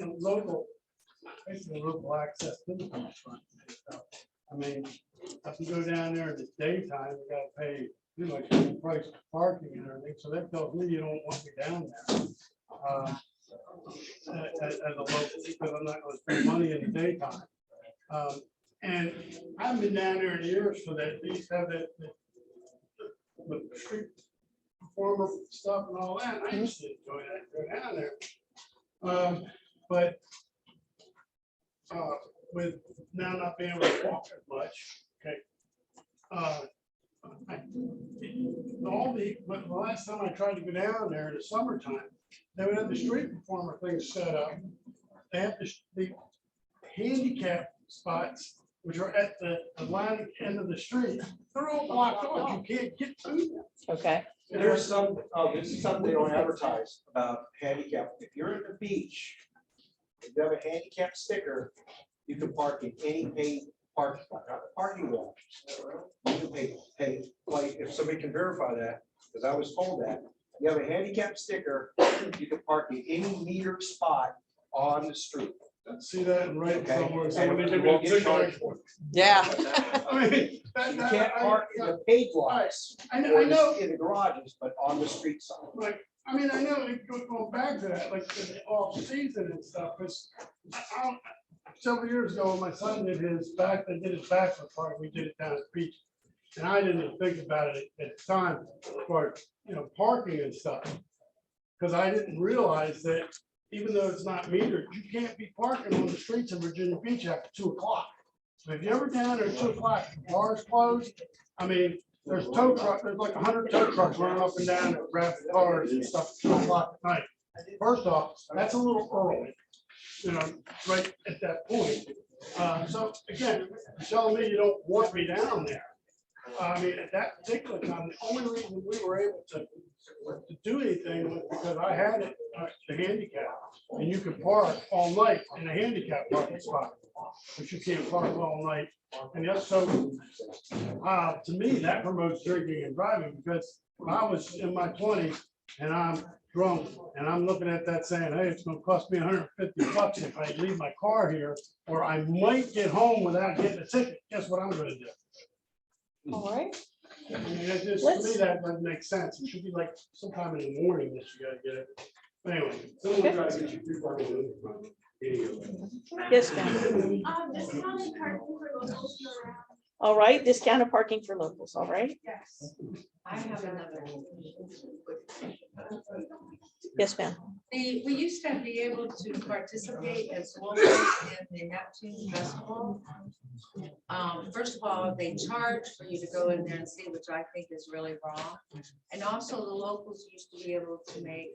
you know, basically local access to the front. I mean, if you go down there in the daytime, you gotta pay pretty much full price for parking and everything, so that tells me you don't want me down there. As a local, because I'm not gonna spend money in the daytime. And I've been down there in years for that, these have that, the street performer stuff and all that, and I used to enjoy that, go down there. But with now not being able to walk as much, okay. But the last time I tried to go down there in the summertime, they would have the street performer thing set up. They have the handicap spots, which are at the Atlantic end of the street. They're all blocked off. You can't get to them. Okay. There's some, this is something they don't advertise about handicap. If you're at the beach, if you have a handicap sticker, you can park in any paid parking lot, not the parking lot. You can pay, like, if somebody can verify that, because I was told that. You have a handicap sticker, you can park in any metered spot on the street. See that right Okay. somewhere. And Somebody you give me won't a get ticket. charged for it. Yeah. I mean, You can't park in the paid lots I or know. in the garages, but on the street side. Like, I mean, I know, going back to that, like in the off season and stuff, because several years ago, when my son did his they did his bachelor party, we did it down at the beach. And I didn't even think about it at the time, for, you know, parking and stuff. Because I didn't realize that even though it's not metered, you can't be parking on the streets in Virginia Beach after 2 o'clock. So if you're ever down there at 2 o'clock, the bars closed, I mean, there's tow trucks, there's like 100 tow trucks running up and down and grabbing cars and stuff at 2 o'clock at night. First off, that's a little early, you know, right at that point. So again, you're telling me you don't want me down there. I mean, at that particular time, the only reason we were able to do anything was because I had it, the handicap, and you could park all night in a handicap parking spot, but you can't park all night. And yes, so to me, that promotes drinking and driving, because when I was in my 20s and I'm drunk and I'm looking at that saying, hey, it's gonna cost me $150 if I leave my car here, or I might get home without getting a ticket. Guess what I'm gonna do? All right. I mean, it just, to me, that doesn't make sense. It should be like sometime in the morning that you gotta get it. But anyway, someone try to get you free parking. Yes, ma'am. Discounted parking for locals year-round. All right, discounted parking for locals, all right? Yes. I have another. Yes, ma'am. We used to be able to participate as locals in the Neptune Festival. First of all, they charge for you to go in there and see, which I think is really wrong. And also the locals used to be able to make,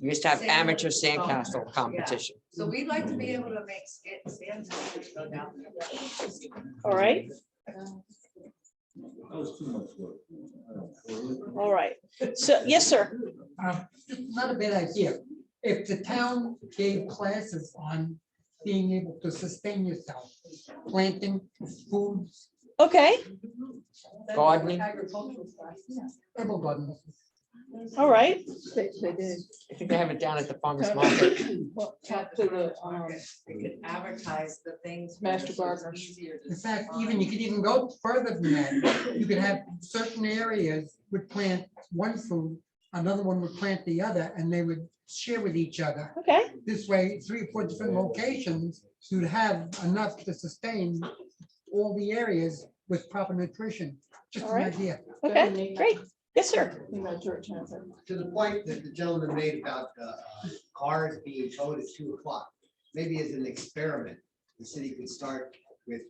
We used to have Sand- amateur sandcastle yeah. competition. So we'd like to be able to make sand to go down there. All right, all right. So, yes, sir. Not a bad idea. If the town gave classes on being able to sustain yourself, planting, foods, Okay, Gardening. herbal gardening. all right. They did. I think they have it down at the farmer's market. Well, talk to the, They could advertise the things. Master where it's gardeners. easier to In fact, find. even you could even go further than that. You could have certain areas would plant one food, another one would plant the other, and they would share with each other. Okay, This way, 3 or 4 different locations, you'd have enough to sustain all the areas with proper nutrition. Just All an right. idea. okay, great. Yes, sir. To the point that the gentleman made about cars being towed at 2 o'clock, maybe as an experiment, the city could start with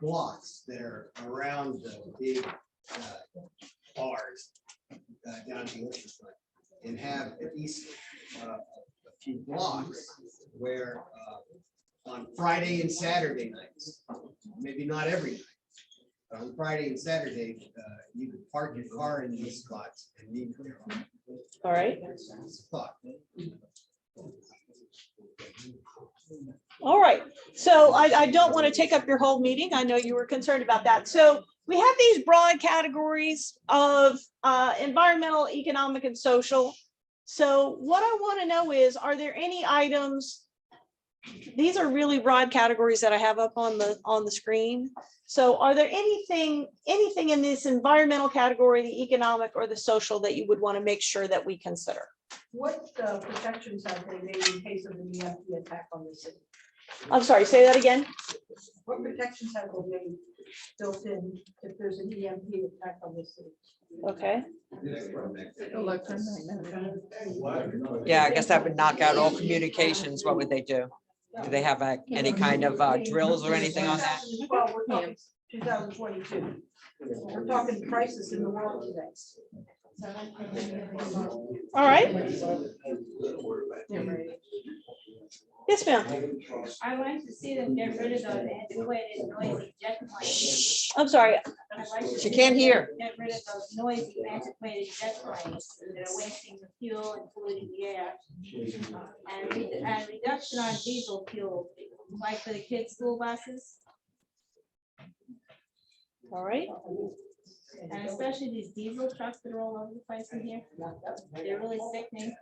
blocks that are around the big bars down the oceanfront, and have at least a few blocks where Friday and Saturday nights, maybe not every night. But on Friday and Saturday, you could park your car in these spots and leave there. All right. Thought. All right, so I don't want to take up your whole meeting. I know you were concerned about that. So we have these broad categories of environmental, economic, and social. So what I want to know is, are there any items? These are really broad categories that I have up on the screen. So are there anything in this environmental category, the economic or the social, that you would want to make sure that we consider? What protections have they made in case of an EMP attack on the city? I'm sorry, say that again. What protections have they made built in if there's an EMP attack on the city? Okay. Yeah, I guess that would knock out all communications. What would they do? Do they have any kind of drills or anything on that? 2012, we're talking 2022. We're talking crisis in the world today. All right. Yes, ma'am. I like to see them get rid of those antiquated noisy jet planes. I'm sorry. I'd like to She see can't them hear. Get rid of those noisy antiquated jet planes that are wasting the fuel and polluting the air. And reduction on diesel fuel, like for the kids' school buses. All right. And especially these diesel trucks that are all over the place in here. They're really sickening.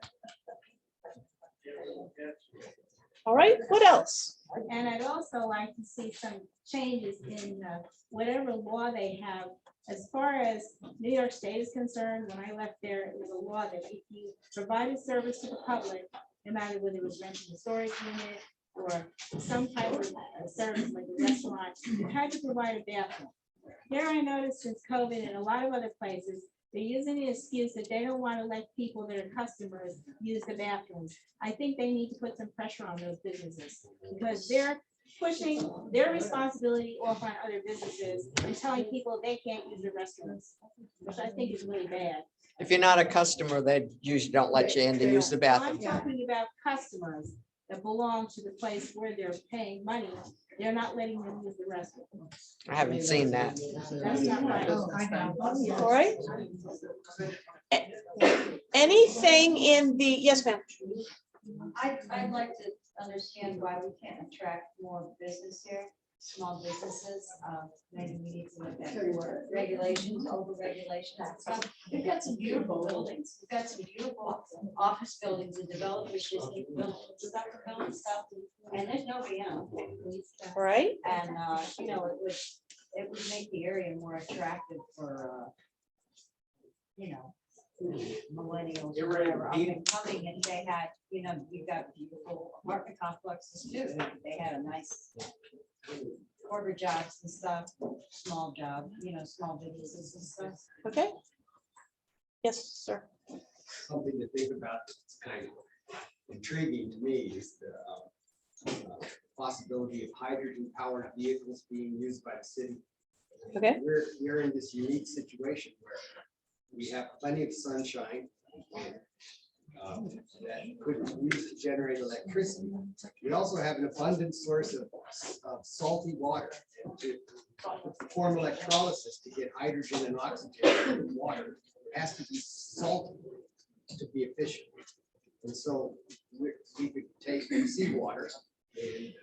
All right, what else? And I'd also like to see some changes in whatever law they have. As far as New York State is concerned, when I left there, it was a law that if you provided service to the public, no matter whether it was renting a storage unit or some type of service like a restaurant, you had to provide a bathroom. Here I noticed since COVID and a lot of other places, they're using the excuse that they don't want to let people that are customers use the bathrooms. I think they need to put some pressure on those businesses because they're pushing their responsibility off on other businesses and telling people they can't use the restrooms, which I think is really bad. If you're not a customer, they usually don't let you in to use the So bathroom. I'm talking about customers that belong to the place where they're paying money. They're not letting them use the restroom. I haven't seen that. That's not right. All right. Anything in the, yes, ma'am. I'd like to understand why we can't attract more business here, small businesses. Maybe we need to look at more regulations, over regulation. We've got some beautiful buildings. We've got some beautiful office buildings and developers just keep building stuff, building stuff, and there's nobody else. Right. And you know, it would make the area more attractive for you know, millennials or whatever up and coming, and they had, you know, you've got beautiful apartment complexes too. They had a nice corporate jobs and stuff, small job, you know, small businesses and stuff. Okay. Yes, sir. Something to think about that's kind of intriguing to me is the possibility of hydrogen powered vehicles being used by the city. Okay. We're in this unique situation where we have plenty of sunshine that could be used to generate electricity. We also have an abundant source of salty water. And to perform electrolysis to get hydrogen and oxygen in water, it has to be salty to be efficient. And so we could take seawater and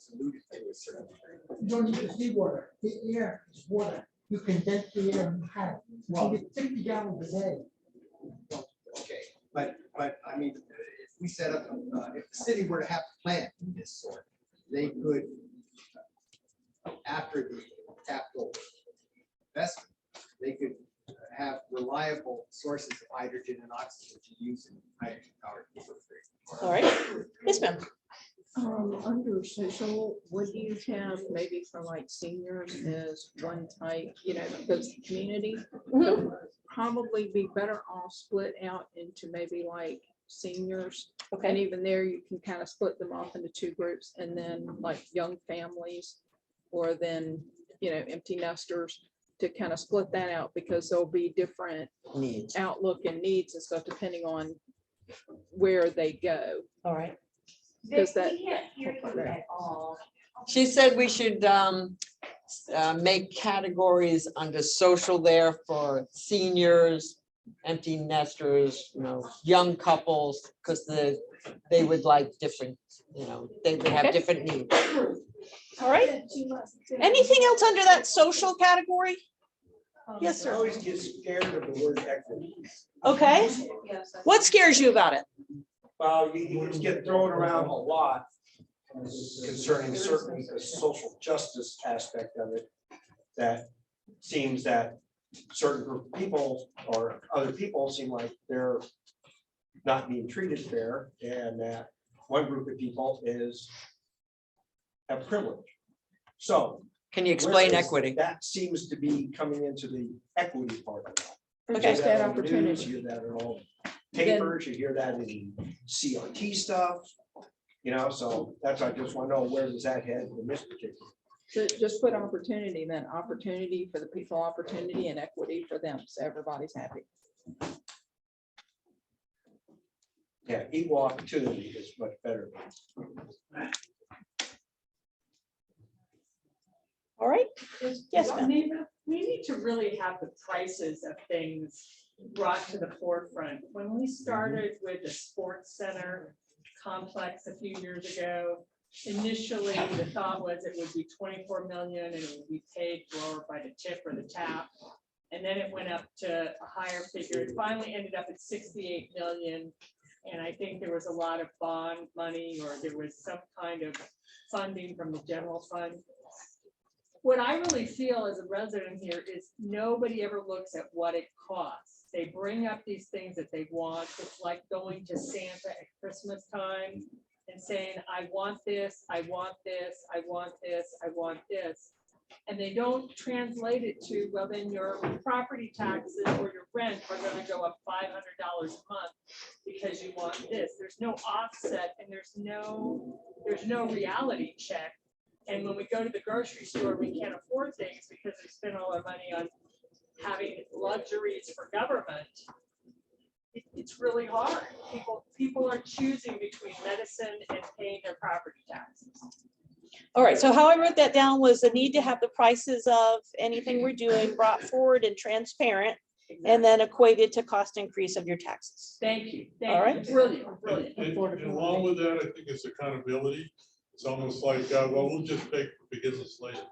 dilute it to a certain degree. You don't need the seawater, the air is water. You condense the air and have it. You get 50 gallons a day. Okay, but I mean, if we set up, if the city were to have a plant of this sort, they could, after the capital investment, they could have reliable sources of hydrogen and oxygen to use in hydrogen powered vehicles. All right. Yes, ma'am. Under social, would you have maybe for like seniors as one type, you know, because the community would probably be better off split out into maybe like seniors. Okay. And even there, you can kind of split them off into two groups, and then like young families, or then, you know, empty nesters, to kind of split that out, because there'll be different Needs. outlook and needs and stuff depending on where they go. All right. Does that? We can't hear you at all. She said we should make categories under social there for seniors, empty nesters, young couples, because they would like different, they would have Okay. different needs. All right. Anything else under that social category? Yes, I sir. always get scared of the word equity. Okay. What scares you about it? Well, you get thrown around a lot concerning certainly the social justice aspect of it. That seems that certain group of people or other people seem like they're not being treated fair, and that one group of people have privilege. So. Can you explain whereas equity? That seems to be coming into the equity part of it. You Okay. hear that That on the news, opportunity. you hear that in all papers, you hear that in CRT stuff. So that's, I just want to know, where does that head in this particular? So just put opportunity, then opportunity for the people, opportunity and equity for them, so everybody's happy. Yeah, equal opportunity is much better. All right. Yes, ma'am. Neva, we need to really have the prices of things brought to the forefront. When we started with the sports center complex a few years ago, initially the thought was it would be 24 million and it would be paid for by the tip or the tap. And then it went up to a higher figure. It finally ended up at 68 million. And I think there was a lot of bond money, or there was some kind of funding from the general fund. What I really feel as a resident here is nobody ever looks at what it costs. They bring up these things that they want. It's like going to Santa at Christmas time and saying, I want this, I want this, I want this, I want this. And they don't translate it to, well, then your property taxes or your rent are gonna go up $500 a month because you want this. There's no offset and there's no reality check. And when we go to the grocery store, we can't afford things because we spend all our money on having luxuries for government. It's really hard. People are choosing between medicine and paying their property taxes. All right. So how I wrote that down was the need to have the prices of anything we're doing brought forward and transparent, and then equated to cost increase of your taxes. Thank you. All right. Brilliant, brilliant. And along with that, I think it's accountability. It's almost like, well, we'll just pay for beginners later.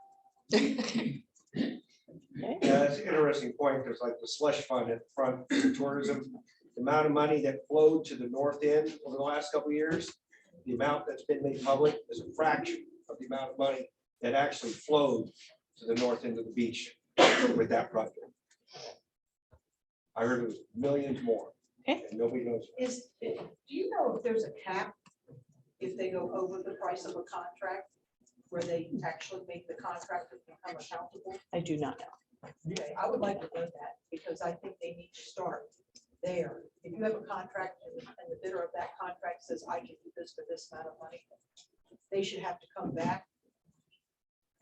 Yeah, that's an interesting point, because like the slush fund at the front for tourism, the amount of money that flowed to the north end over the last couple of years, the amount that's been made public is a fraction of the amount of money that actually flowed to the north end of the beach with that project. I heard it was millions more. Okay. And nobody knows. Do you know if there's a cap if they go over the price of a contract, where they actually make the contractor become accountable? I do not know. Okay, I would like to know that, because I think they need to start there. If you have a contract and the bidder of that contract says, I can do this for this amount of money, they should have to come back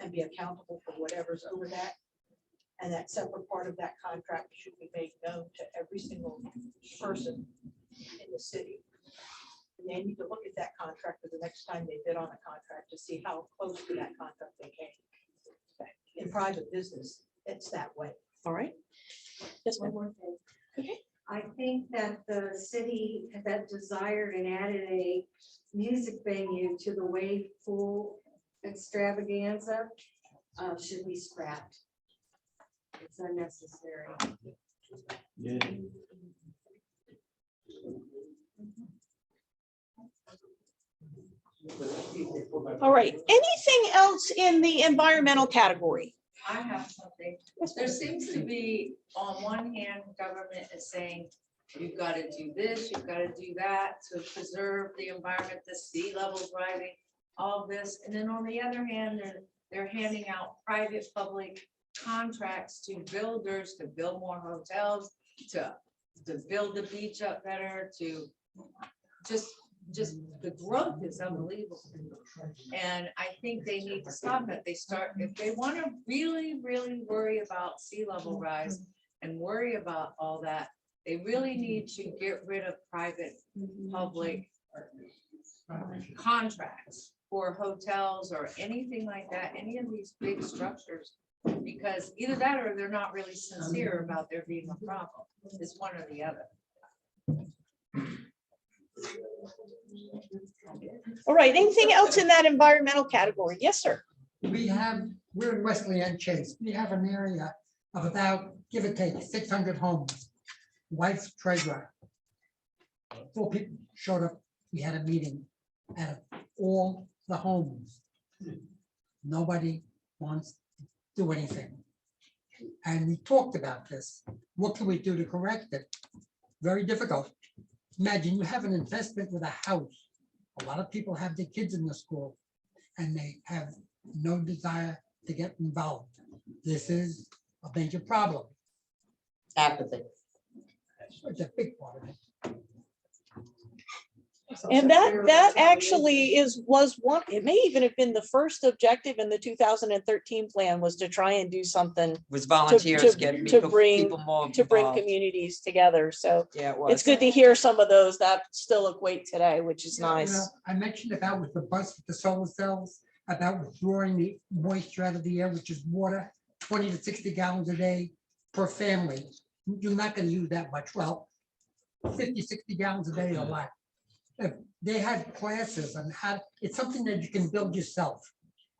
and be accountable for whatever's over that. And that separate part of that contract should be made known to every single person in the city. And they need to look at that contract for the next time they bid on a contract to see how close to that contract they came. In private business, it's that way. All right. Yes, One ma'am. more thing. Okay. I think that the city that desired and added a music venue to the wave pool extravaganza should be scrapped. It's unnecessary. Yeah. All right. Anything else in the environmental category? I have something. There seems to be, on one hand, government is saying, you've got to do this, you've got to do that to preserve the environment, the sea level rising, all this. And then on the other hand, they're handing out private, public contracts to builders to build more hotels, to build the beach up better, to just the growth is unbelievable. And I think they need to stop it. If they want to really, really worry about sea level rise and worry about all that, they really need to get rid of private, public contracts for hotels or anything like that, any of these big structures. Because either that or they're not really sincere about there being a problem. It's one or the other. All right, anything else in that environmental category? Yes, sir. We're in Wesley and Chase. We have an area of about, give or take, 600 homes. Wife's treasurer. 4 people showed up. We had a meeting at all the homes. Nobody wants to do anything. And we talked about this. What can we do to correct it? Very difficult. Imagine you have an investment with a house. A lot of people have their kids in the school and they have no desire to get involved. This is a major problem. Apathy. It's a big part of it. And that actually was one, it may even have been the first objective in the 2013 plan was to try and do something Was volunteers getting people more to bring involved. communities together. So Yeah, it was. it's good to hear some of those that still equate today, which is You know, nice. I mentioned about with the bus with the solar cells, about withdrawing the moisture out of the air, which is water, 20 to 60 gallons a day per family. You're not going to use that much. Well, 50, 60 gallons a day is a lot. They had classes on how, it's something that you can build yourself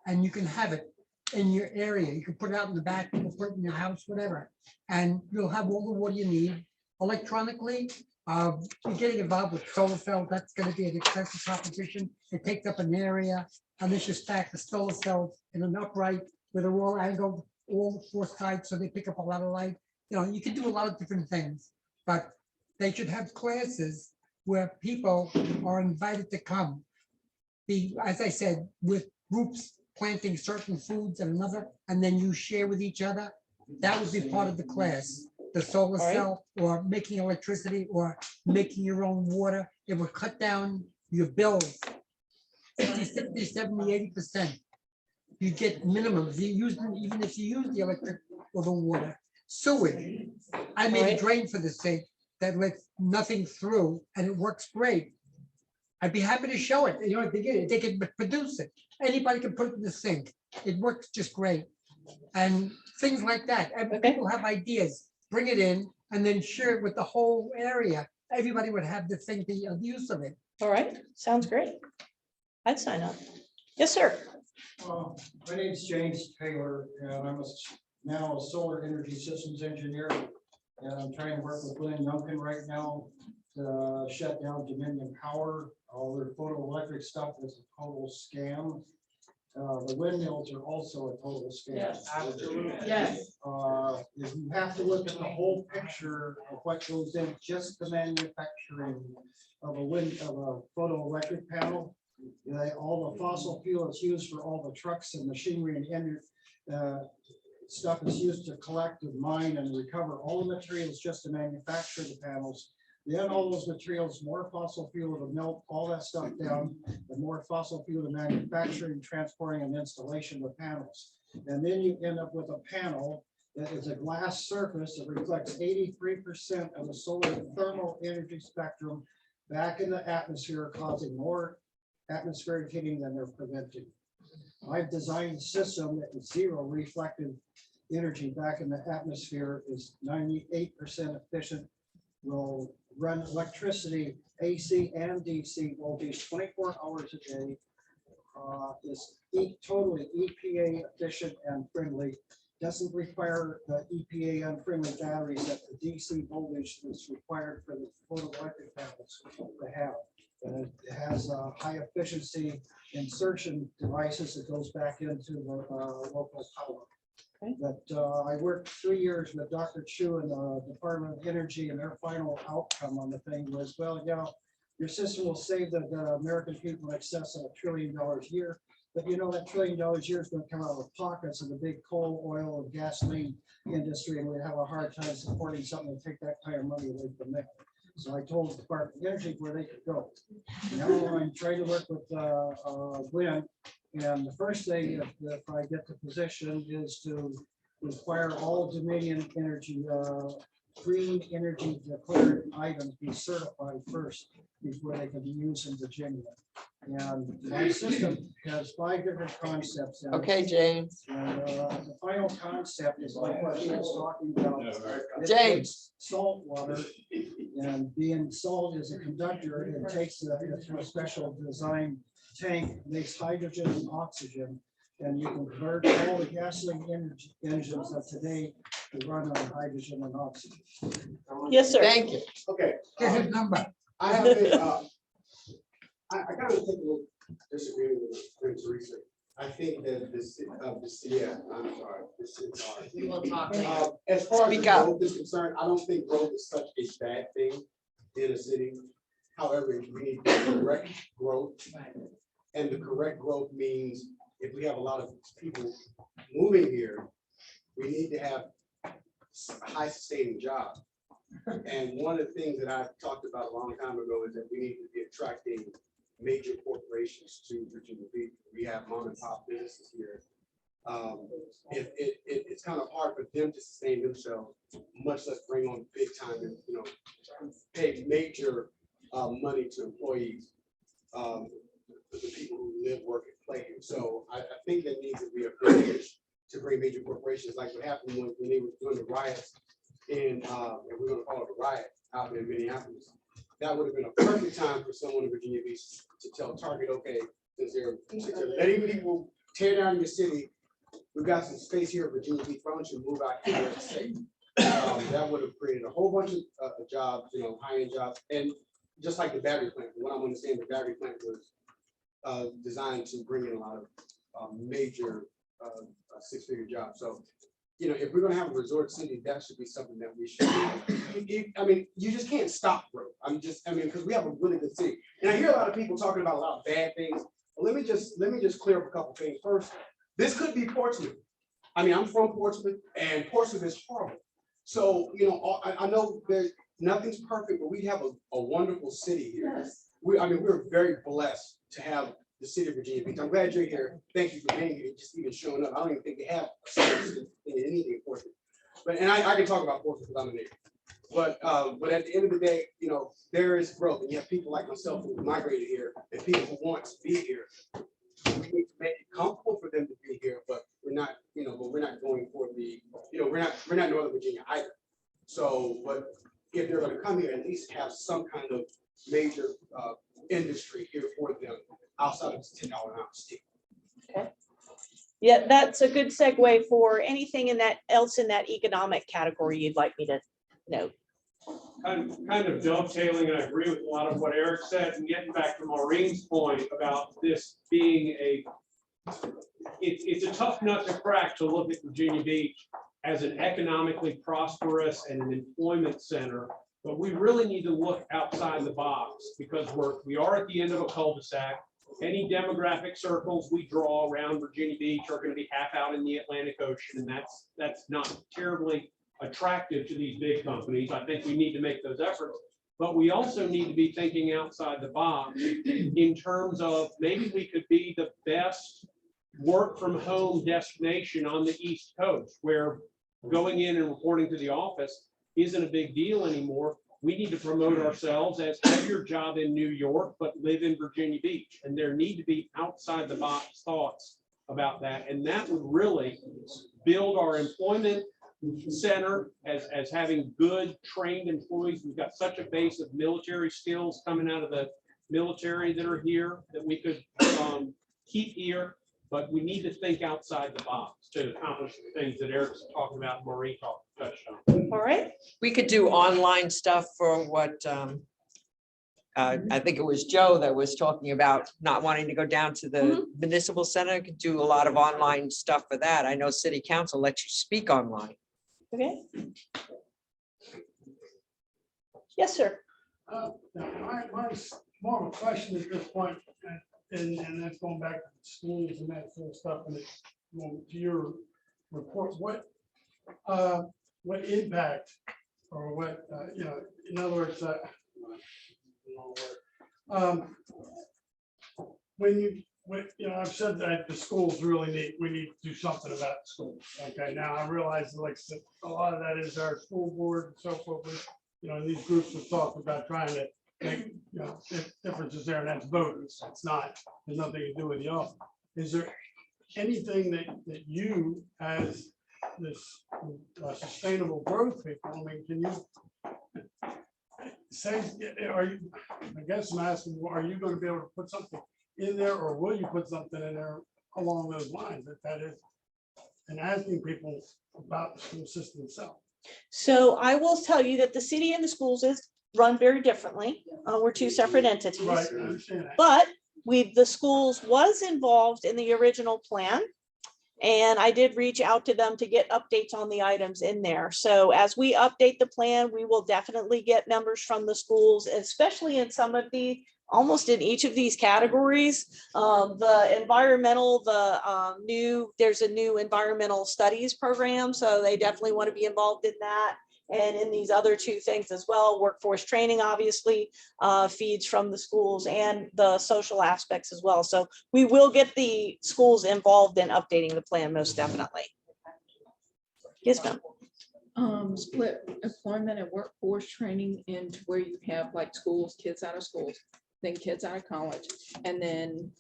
and you can have it in your area. You can put it out in the back, you can put it in your house, whatever. And you'll have all the water you need electronically. You're getting involved with solar cells. That's going to be an expensive proposition. It takes up an area. Unless you stack the solar cells in an upright where they're all angled, all 4 sides, so they pick up a lot of light. You know, you can do a lot of different things, but they should have classes where people are invited to come. As I said, with groups planting certain foods and another, and then you share with each other. That would be part of the class. The solar cell or making electricity or making your own water. It would cut down your bills 50, 60, 70, 80%. You get minimum. If you use them, even if you use the electric or the water. Sewage. I made a drain for the state that lets nothing through and it works great. I'd be happy to show it. You know, they can produce it. Anybody can put it in the sink. It works just great. And things like that. And people have ideas, bring it in and then share it with the whole area. Everybody would have the thing, the use of it. All right, sounds great. I'd sign up. Yes, sir. My name is James Taylor, and I'm now a solar energy systems engineer. And I'm trying to work with Glenn Duncan right now to shut down Dominion Power. All their photoelectric stuff is a total scam. The windmills are also a total scam. Yes, absolutely. Yes. If you have to look at the whole picture of what goes in just the manufacturing of a photoelectric panel. All the fossil fuel is used for all the trucks and machinery and stuff is used to collect and mine and recover all the materials just to manufacture the panels. Then all those materials, more fossil fuel to melt all that stuff down, and more fossil fuel to manufacturing, transporting, and installation of panels. And then you end up with a panel that is a glass surface that reflects 83% of the solar thermal energy spectrum back in the atmosphere, causing more atmospheric heating than they're preventing. I've designed a system that is 0 reflective energy back in the atmosphere, is 98% efficient, will run electricity, AC and DC voltage 24 hours a day, is totally EPA efficient and friendly, doesn't require the EPA unfriendly batteries that the DC voltage is required for the photoelectric panels to have. And it has high efficiency insertion devices that goes back into the local power. But I worked 3 years with Dr. Chu in the Department of Energy, and their final outcome on the thing was, well, you know, your system will save the American people in excess of $1 trillion a year. But you know that $1 trillion a year is going to come out of the pockets of the big coal, oil, and gasoline industry, and we'd have a hard time supporting something to take that kind of money away from them. So I told the Department of Energy where they could go. Now I'm trying to work with Glenn, and the first thing, if I get the position, is to require all Dominion Energy green energy declared items be certified first before they can be used in Virginia. And my system has 5 different concepts. in it. Okay, James. And the final concept is like what she was talking about. It James. takes salt water, and being salt is a conductor, it takes it through a special design tank, makes hydrogen and oxygen. And you can convert all the gasoline engines of today to run on hydrogen and oxygen. Yes, sir. Thank you. Okay. Get his number. I have a, I kind of think we'll disagree with Teresa. I think that I'm sorry, this is hard. We will talk. As far as Speak up. growth is concerned, I don't think growth is such a bad thing in a city. However, we need correct growth. And the correct growth means if we have a lot of people moving here, we need to have high sustaining jobs. And one of the things that I talked about a long time ago is that we need to be attracting major corporations to Virginia Beach. We have mom and pop businesses here. It's kind of hard for them to sustain themselves, much less bring on big time and, you know, pay major money to employees, the people who live, work, and play here. So I think there needs to be a push to bring major corporations, like what happened when they were doing the riots in, and we're gonna call it a riot out in Minneapolis. That would have been a perfect time for someone in Virginia Beach to tell Target, okay, since they're letting people tear down your city, we've got some space here in Virginia Beach, why don't you move out here and safe? That would have created a whole bunch of jobs, you know, high-end jobs, and just like the battery plant, what I'm understanding, the battery plant was designed to bring in a lot of major six-figure jobs. So, you know, if we're gonna have a resort city, that should be something that we should. I mean, you just can't stop growth. Because we have a really good city, and I hear a lot of people talking about a lot of bad things. But let me just clear up a couple things first. This could be Portsmouth. I mean, I'm from Portsmouth, and Portsmouth is horrible. So, you know, I know there's nothing's perfect, but we have a wonderful city here. Yes. We're very blessed to have the city of Virginia Beach. I'm glad you're here. Thank you for being here, just even showing up. I don't even think they have anything in Portsmouth. But I can talk about Portsmouth because I'm a neighbor. But at the end of the day, you know, there is growth, and you have people like myself who migrated here, and people who want to be here. We need to make it comfortable for them to be here, but we're not, you know, we're not going for the, you know, we're not Northern Virginia either. So, but if they're going to come here, at least have some kind of major industry here for them outside of this $10 an hour steel. Okay. Yeah, that's a good segue for anything in that else in that economic category you'd like me to note. Kind of dovetailing, and I agree with a lot of what Eric said, and getting back to Maureen's point about this being it's a tough nut to crack to look at Virginia Beach as an economically prosperous and an employment center, but we really need to look outside the box because we are at the end of a cul-de-sac. Any demographic circles we draw around Virginia Beach are going to be half out in the Atlantic Ocean, and that's not terribly attractive to these big companies. I think we need to make those efforts, but we also need to be thinking outside the box in terms of maybe we could be the best work from home destination on the East Coast, where going in and reporting to the office isn't a big deal anymore. We need to promote ourselves as have your job in New York, but live in Virginia Beach. And there need to be outside the box thoughts about that. And that would really build our employment center as having good trained employees. We've got such a base of military skills coming out of the military that are here that we could keep here, but we need to think outside the box to accomplish the things that Eric's talking about and Maureen touched on. All right. We could do online stuff for what I think it was Joe that was talking about not wanting to go down to the municipal center. Could do a lot of online stuff for that. I know city council lets you speak online. Okay. Yes, sir. Mine's more of a question at this point, and that's going back to schools and that sort of stuff. And it's, you know, to your report, what impact or what you know, in other words, when I've said that the schools really we need to do something about the schools. Okay, now I realize, like I said, a lot of that is our school board and so forth. And these groups have talked about trying to make, differences there, and that's voters. It's not, there's nothing to do with the office. Is there anything that you, as this sustainable growth people, I mean, can you say, I guess I'm asking, are you going to be able to put something in there, or will you put something in there along those lines, that is, and asking people about the school system itself? So I will tell you that the city and the schools is run very differently. We're two separate entities. Right, I understand that. But the schools was involved in the original plan. And I did reach out to them to get updates on the items in there. So as we update the plan, we will definitely get numbers from the schools, especially in some of almost in each of these categories. The environmental, there's a new environmental studies program. So they definitely want to be involved in that. And in these other two things as well, workforce training obviously feeds from the schools, and the social aspects as well. So we will get the schools involved in updating the plan, most definitely. Yes, ma'am. Split employment and workforce training into where you have like schools, kids out of schools, then kids out of college. And then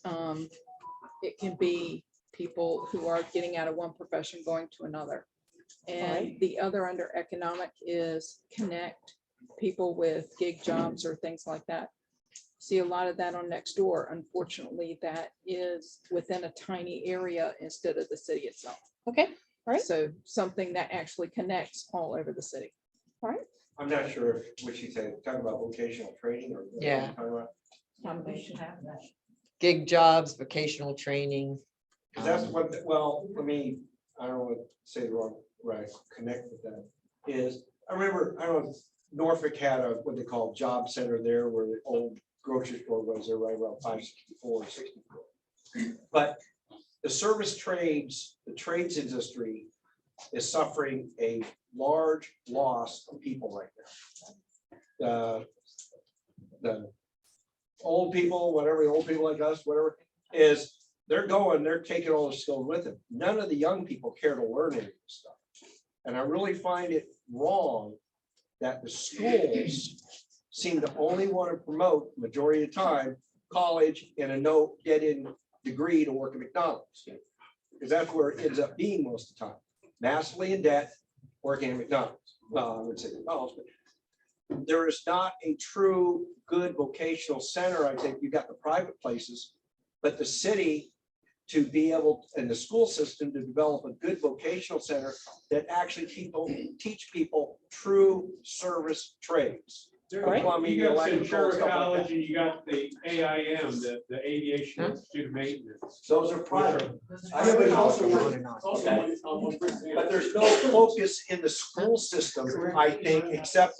it can be people who are getting out of one profession, going to another. And the other under economic is connect people with gig jobs or things like that. See a lot of that on Nextdoor. Unfortunately, that is within a tiny area instead of the city itself. Okay, all right. So something that actually connects all over the city. All right. I'm not sure if what you said, talking about vocational training or. Yeah. We should have that. Gig jobs, vocational training. 'Cause that's what, well, I mean, I don't want to say the wrong, right, connect with that, is, I remember, I don't know, Norfolk had what they call job center there, where the old grocery store was there, right around 564 or 64. But the service trades, the trades industry is suffering a large loss of people right now. The old people, whatever, the old people like us, whatever, is they're taking all the skills with them. None of the young people care to learn any of this stuff. And I really find it wrong that the schools seem to only want to promote, majority of the time, college and a no dead-end degree to work at McDonald's. Because that's where it ends up being most of the time. Massively in debt, working at McDonald's. Well, I would say McDonald's, but there is not a true good vocational center. I think you got the private places, but the city to be able, and the school system to develop a good vocational center that actually teach people true service trades. Plumbing, You got electrical, Ventura stuff like College, that. and you got the AIM, the Aviation Institute of Maintenance. Those are private. Yeah, but also- But there's no focus in the school system, I think, except,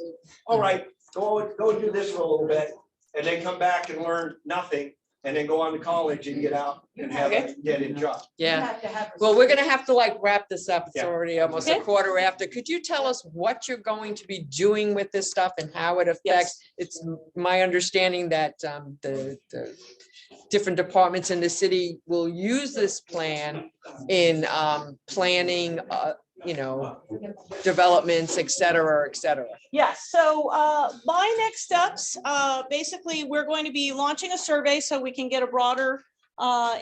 all right, go do this for a little bit, and then come back and learn nothing, and then go on to college and get out and have a dead-end job. Yeah. Well, we're gonna have to like wrap this up. It's Yeah. already almost a quarter after. Could you tell us what you're going to be doing with this stuff and how it affects? It's my understanding that the different departments in the city will use this plan in planning, developments, et cetera, et cetera. Yes, so my next steps, basically, we're going to be launching a survey so we can get a broader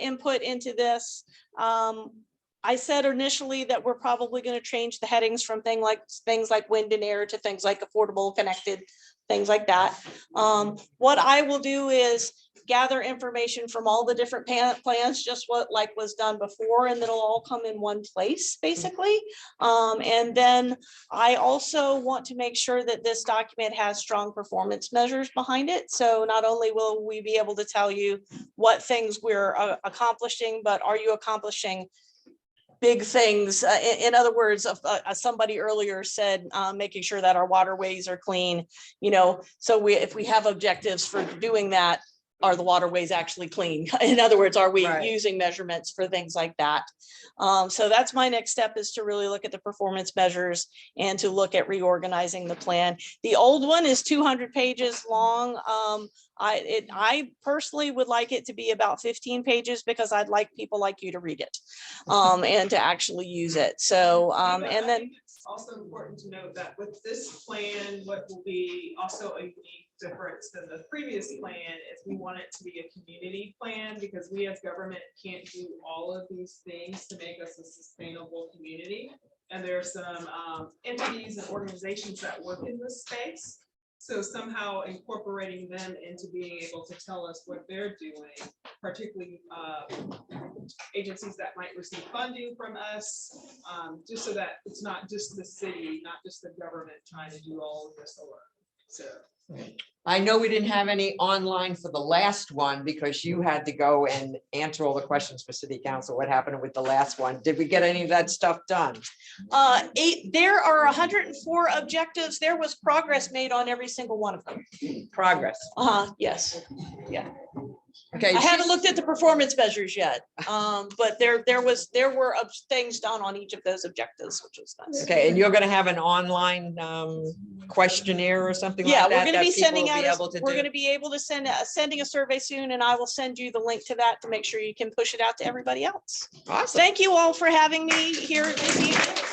input into this. I said initially that we're probably going to change the headings from things like wind and air to things like affordable, connected, things like that. What I will do is gather information from all the different plans, just what was done before, and it'll all come in one place, basically. And then I also want to make sure that this document has strong performance measures behind it. So not only will we be able to tell you what things we're accomplishing, but are you accomplishing big things? In other words, somebody earlier said, making sure that our waterways are clean, so if we have objectives for doing that, are the waterways actually clean? In other words, are we Right. using measurements for things like that? So that's my next step, is to really look at the performance measures and to look at reorganizing the plan. The old one is 200 pages long. I personally would like it to be about 15 pages because I'd like people like you to read it and to actually use it. So, and then It's also important to note that with this plan, what will be also a unique difference than the previous plan is we want it to be a community plan, because we as government can't do all of these things to make us a sustainable community. And there are some entities and organizations that work in this space. So somehow incorporating them into being able to tell us what they're doing, particularly agencies that might receive funding from us, just so that it's not just the city, not just the government trying to do all of this alone. So. I know we didn't have any online for the last one because you had to go and answer all the questions for city council. What happened with the last one? Did we get any of that stuff done? there are 104 objectives. There was progress made on every single one of them. Progress. Yes. Yeah. Okay. I haven't looked at the performance measures yet, but there were things done on each of those objectives, which was nice. Okay, and you're gonna have an online questionnaire or something like Yeah, that? we're going to that be people sending will out, be able to we're do? going to be able to sending a survey soon, and I will send you the link to that to make sure you can push it out to everybody else. Awesome. Thank you all for having me here this evening.